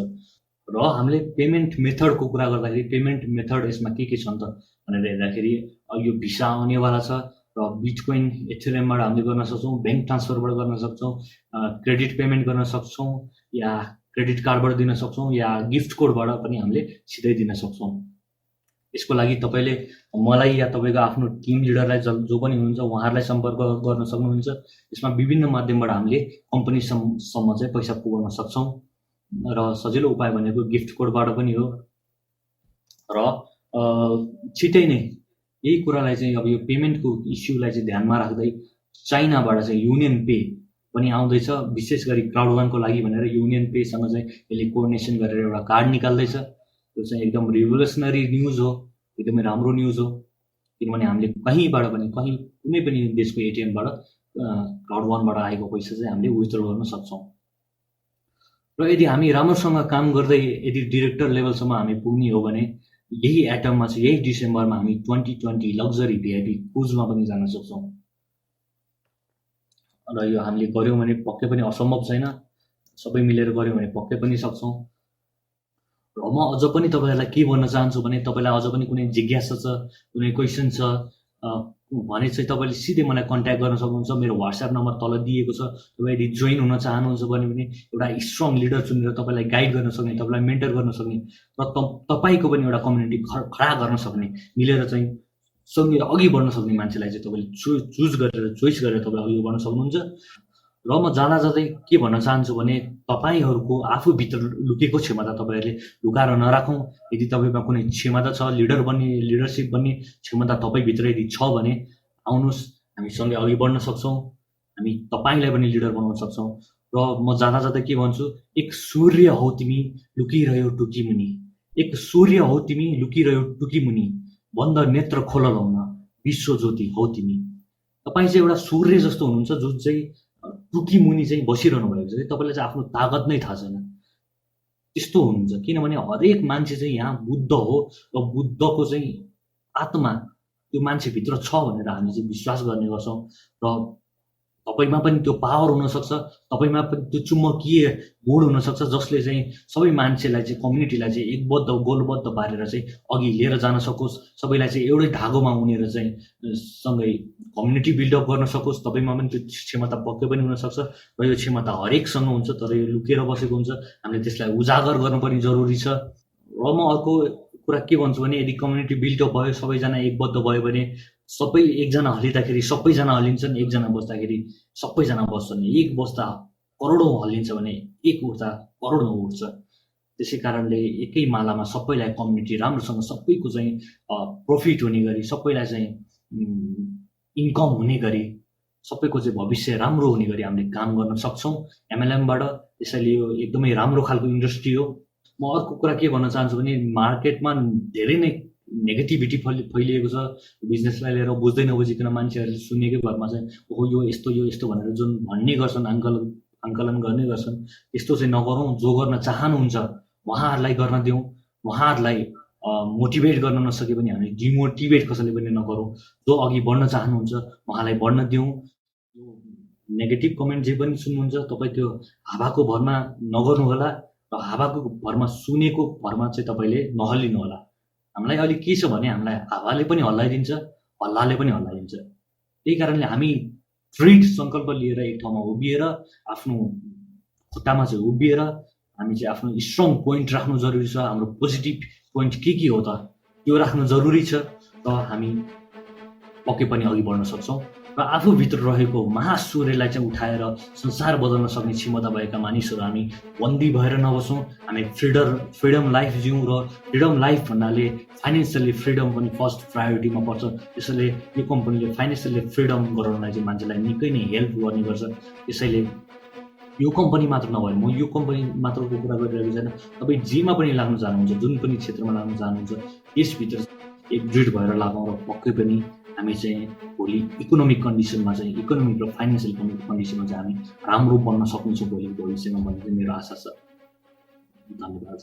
र हामीले पेमेन्ट मेथडको कुरा गर्दाखेरि पेमेन्ट मेथड यसमा के छन् त भनेर हेर्दाखेरि यो भिसा आउनेवाला छ, र बिटकोइन एथेरियमबाट हामीले गर्न सक्छौँ, ब्याङ्क ट्रान्सफरबाट गर्न सक्छौँ, क्रेडिट पेमेन्ट गर्न सक्छौँ, या क्रेडिट कार्डबाट दिन सक्छौँ, या गिफ्ट कोडबाट पनि हामीले सिधै दिन सक्छौँ। यसको लागि तपाईँले मलाई या तपाईँको आफ्नो टिम लिडरलाई जो पनि हुनुहुन्छ उहाँहरूलाई सम्पर्क गर्न सक्नुहुन्छ। यसमा विभिन्न माध्यमबाट हामीले कम्पनीसम्म चाहिँ पैसा पुगाउन सक्छौँ। र सजिलो उपाय भनेको गिफ्ट कोडबाट पनि हो। र छिटै नै यही कुरालाई चाहिँ अब यो पेमेन्टको इस्युलाई चाहिँ ध्यानमा राख्दै चाइनाबाट चाहिँ युनियन पे पनि आउँदैछ। विशेष गरी क्राउड1को लागि भनेर युनियन पेसँग चाहिँ यसले कोअर्डिनेसन गरेर एउटा कार्ड निकाल्दैछ। यो चाहिँ एकदम रिभोल्युसनरी न्युज हो, एकदमै राम्रो न्युज हो, किनभने हामीले कहीँबाट पनि कुनै पनि देशको एटिएमबाट क्राउड1बाट आएको पैसा चाहिँ हामीले विथड्र गर्न सक्छौँ। र यदि हामी राम्रोसँग काम गर्दै यदि डिरेक्टर लेभलसम्म हामी पुग्ने हो भने यही एटममा चाहिँ यही डिसेम्बरमा हामी 2020 लग्जरी भिआइपी क्रुजमा पनि जान सक्छौँ। र यो हामीले गऱ्यौँ भने पक्कै पनि असम्भव छैन, सबै मिलेर गऱ्यौँ भने पक्कै पनि सक्छौँ। र म अझ पनि तपाईँहरूलाई के भन्न चाहन्छु भने तपाईँलाई अझ पनि कुनै जिज्ञासा छ, कुनै क्वेसन छ भने चाहिँ तपाईँले सिधै मलाई कन्ट्याक्ट गर्न सक्नुहुन्छ। मेरो व्हाट्सएप नम्बर तल दिएको छ। तपाईँ यदि जोइन हुन चाहनुहुन्छ भने पनि एउटा स्ट्रङ लिडर चुनेर तपाईँलाई गाइड गर्न सक्ने, तपाईँलाई मेन्टर गर्न सक्ने र तपाईँको पनि एउटा कम्युनिटी खडा गर्न सक्ने, मिलेर चाहिँ सँगै अघि बढ्न सक्ने मान्छेलाई चाहिँ तपाईँले चुज गरेर चोइस गरेर तपाईँ अघि बढ्न सक्नुहुन्छ। र म जाँदै के भन्न चाहन्छु भने तपाईँहरूको आफूभित्र लुकेको क्षमता तपाईँहरूले लुकाएर नराखौँ। यदि तपाईँमा कुनै क्षमता छ, लिडरसिप बन्ने क्षमता तपाईँभित्र यदि छ भने आउनुहोस्, हामी सँगै अघि बढ्न सक्छौँ। हामी तपाईँलाई पनि लिडर बनाउन सक्छौँ। र म जाँदै के भन्छु, एक सूर्य हौ तिमी लुकिरह्यो टुकीमुनि, एक सूर्य हौ तिमी लुकिरह्यो टुकीमुनि, बन्द नेत्र खोल लाउन विश्व ज्योति हौ तिमी। तपाईँ चाहिँ एउटा सूर्य जस्तो हुनुहुन्छ जुन चाहिँ टुकी मुनि चाहिँ बसिरहनु भएको छ कि तपाईँलाई चाहिँ आफ्नो तागत नै थाहा छैन, त्यस्तो हुनुहुन्छ। किनभने हरेक मान्छे चाहिँ यहाँ बुद्ध हो र बुद्धको चाहिँ आत्मा त्यो मान्छेभित्र छ भनेर हामी चाहिँ विश्वास गर्ने गर्छौँ। र तपाईँमा पनि त्यो पावर हुनसक्छ, तपाईँमा पनि त्यो चुम्बकीय गुण हुनसक्छ जसले चाहिँ सबै मान्छेलाई चाहिँ कम्युनिटीलाई चाहिँ एकबद्ध गोलबद्ध पारेर चाहिँ अघि लिएर जान सकोस्, सबैलाई चाहिँ एउटै धागोमा उनेर चाहिँ सँगै कम्युनिटी बिल्डअप गर्न सकोस्। तपाईँमा पनि त्यो क्षमता पक्कै पनि हुनसक्छ र यो क्षमता हरेकसँग हुन्छ, तर यो लुकेर बसेको हुन्छ। हामीले त्यसलाई उजागर गर्नुपर्ने जरुरी छ। र म अर्को कुरा के भन्छु भने यदि कम्युनिटी बिल्डअप भयो, सबैजना एकबद्ध भयो भने सबै एकजना हल्लिँदाखेरि सबैजना हल्लिन्छन्, एकजना बस्दाखेरि सबैजना बस्छन्। एक बस्दा करोडौँ हल्लिन्छ भने एक उठ्दा करोडौँ उठ्छ। त्यसै कारणले एकै मालामा सबैलाई कम्युनिटी राम्रोसँग सबैको चाहिँ प्रफिट हुने गरी, सबैलाई चाहिँ इन्कम हुने गरी, सबैको चाहिँ भविष्य राम्रो हुने गरी हामीले काम गर्न सक्छौँ एमएलएमबाट। त्यसैले यो एकदमै राम्रो खालको इन्डस्ट्री हो। म अर्को कुरा के भन्न चाहन्छु भने मार्केटमा धेरै नै नेगेटिभिटी फैलिएको छ बिजनेसलाई लिएर। बुझ्दै नबुझिकन मान्छेहरूले सुनेकै भरमा चाहिँ ओहो यो यस्तो भनेर जुन भन्ने गर्छन्, आङ्कलन गर्ने गर्छन्, त्यस्तो चाहिँ नगरौँ। जो गर्न चाहनुहुन्छ उहाँहरूलाई गर्न दिउँ, उहाँहरूलाई मोटिभेट गर्न नसके पनि हामीले डिमोटिभेट कसैले पनि नगरौँ। जो अघि बढ्न चाहनुहुन्छ उहाँलाई बढ्न दिउँ। यो नेगेटिभ कमेन्ट जे पनि सुन्नुहुन्छ तपाईँ त्यो हावाको भरमा नगर्नु होला र हावाको भरमा सुनेको भरमा चाहिँ तपाईँले नहल्लिनु होला। हामीलाई अहिले के छ भने हामीलाई हावाले पनि हल्लाइदिन्छ, हल्लाले पनि हल्लाइदिन्छ। त्यही कारणले हामी दृढ सङ्कल्प लिएर एक ठाउँमा उभिएर आफ्नो खुट्टामा चाहिँ उभिएर हामी चाहिँ आफ्नो स्ट्रङ पोइन्ट राख्नु जरुरी छ। हाम्रो पोजिटिभ पोइन्ट के हो त त्यो राख्नु जरुरी छ र हामी पक्कै पनि अघि बढ्न सक्छौँ। र आफूभित्र रहेको महासूर्यलाई चाहिँ उठाएर संसार बदल्न सक्ने क्षमता भएका मानिसहरू हामी बन्दी भएर नबसौँ। हामी फ्रिडम लाइफ जिउँ र फ्रिडम लाइफ भन्नाले फाइनेन्सियली फ्रिडम पनि फर्स्ट प्रायोरिटीमा पर्छ। त्यसैले यो कम्पनीले फाइनेन्सियली फ्रिडम गराउनलाई चाहिँ मान्छेलाई निकै नै हेल्प गर्ने गर्छ। त्यसैले यो कम्पनी मात्र नभएर म यो कम्पनी मात्रको कुरा गरिरहेको छैन, तपाईँ जेमा पनि लाग्न चाहनुहुन्छ, जुन पनि क्षेत्रमा लाग्न चाहनुहुन्छ यसभित्र एकजुट भएर लागौँ र पक्कै पनि हामी चाहिँ भोलि इकोनोमिक कन्डिसनमा चाहिँ इकोनोमिक र फाइनेन्सियल कन्डिसनमा चाहिँ हामी राम्रो बन्न सक्नेछौँ भोलि भविष्यमा भन्ने चाहिँ मेरो आशा छ। धन्यवाद।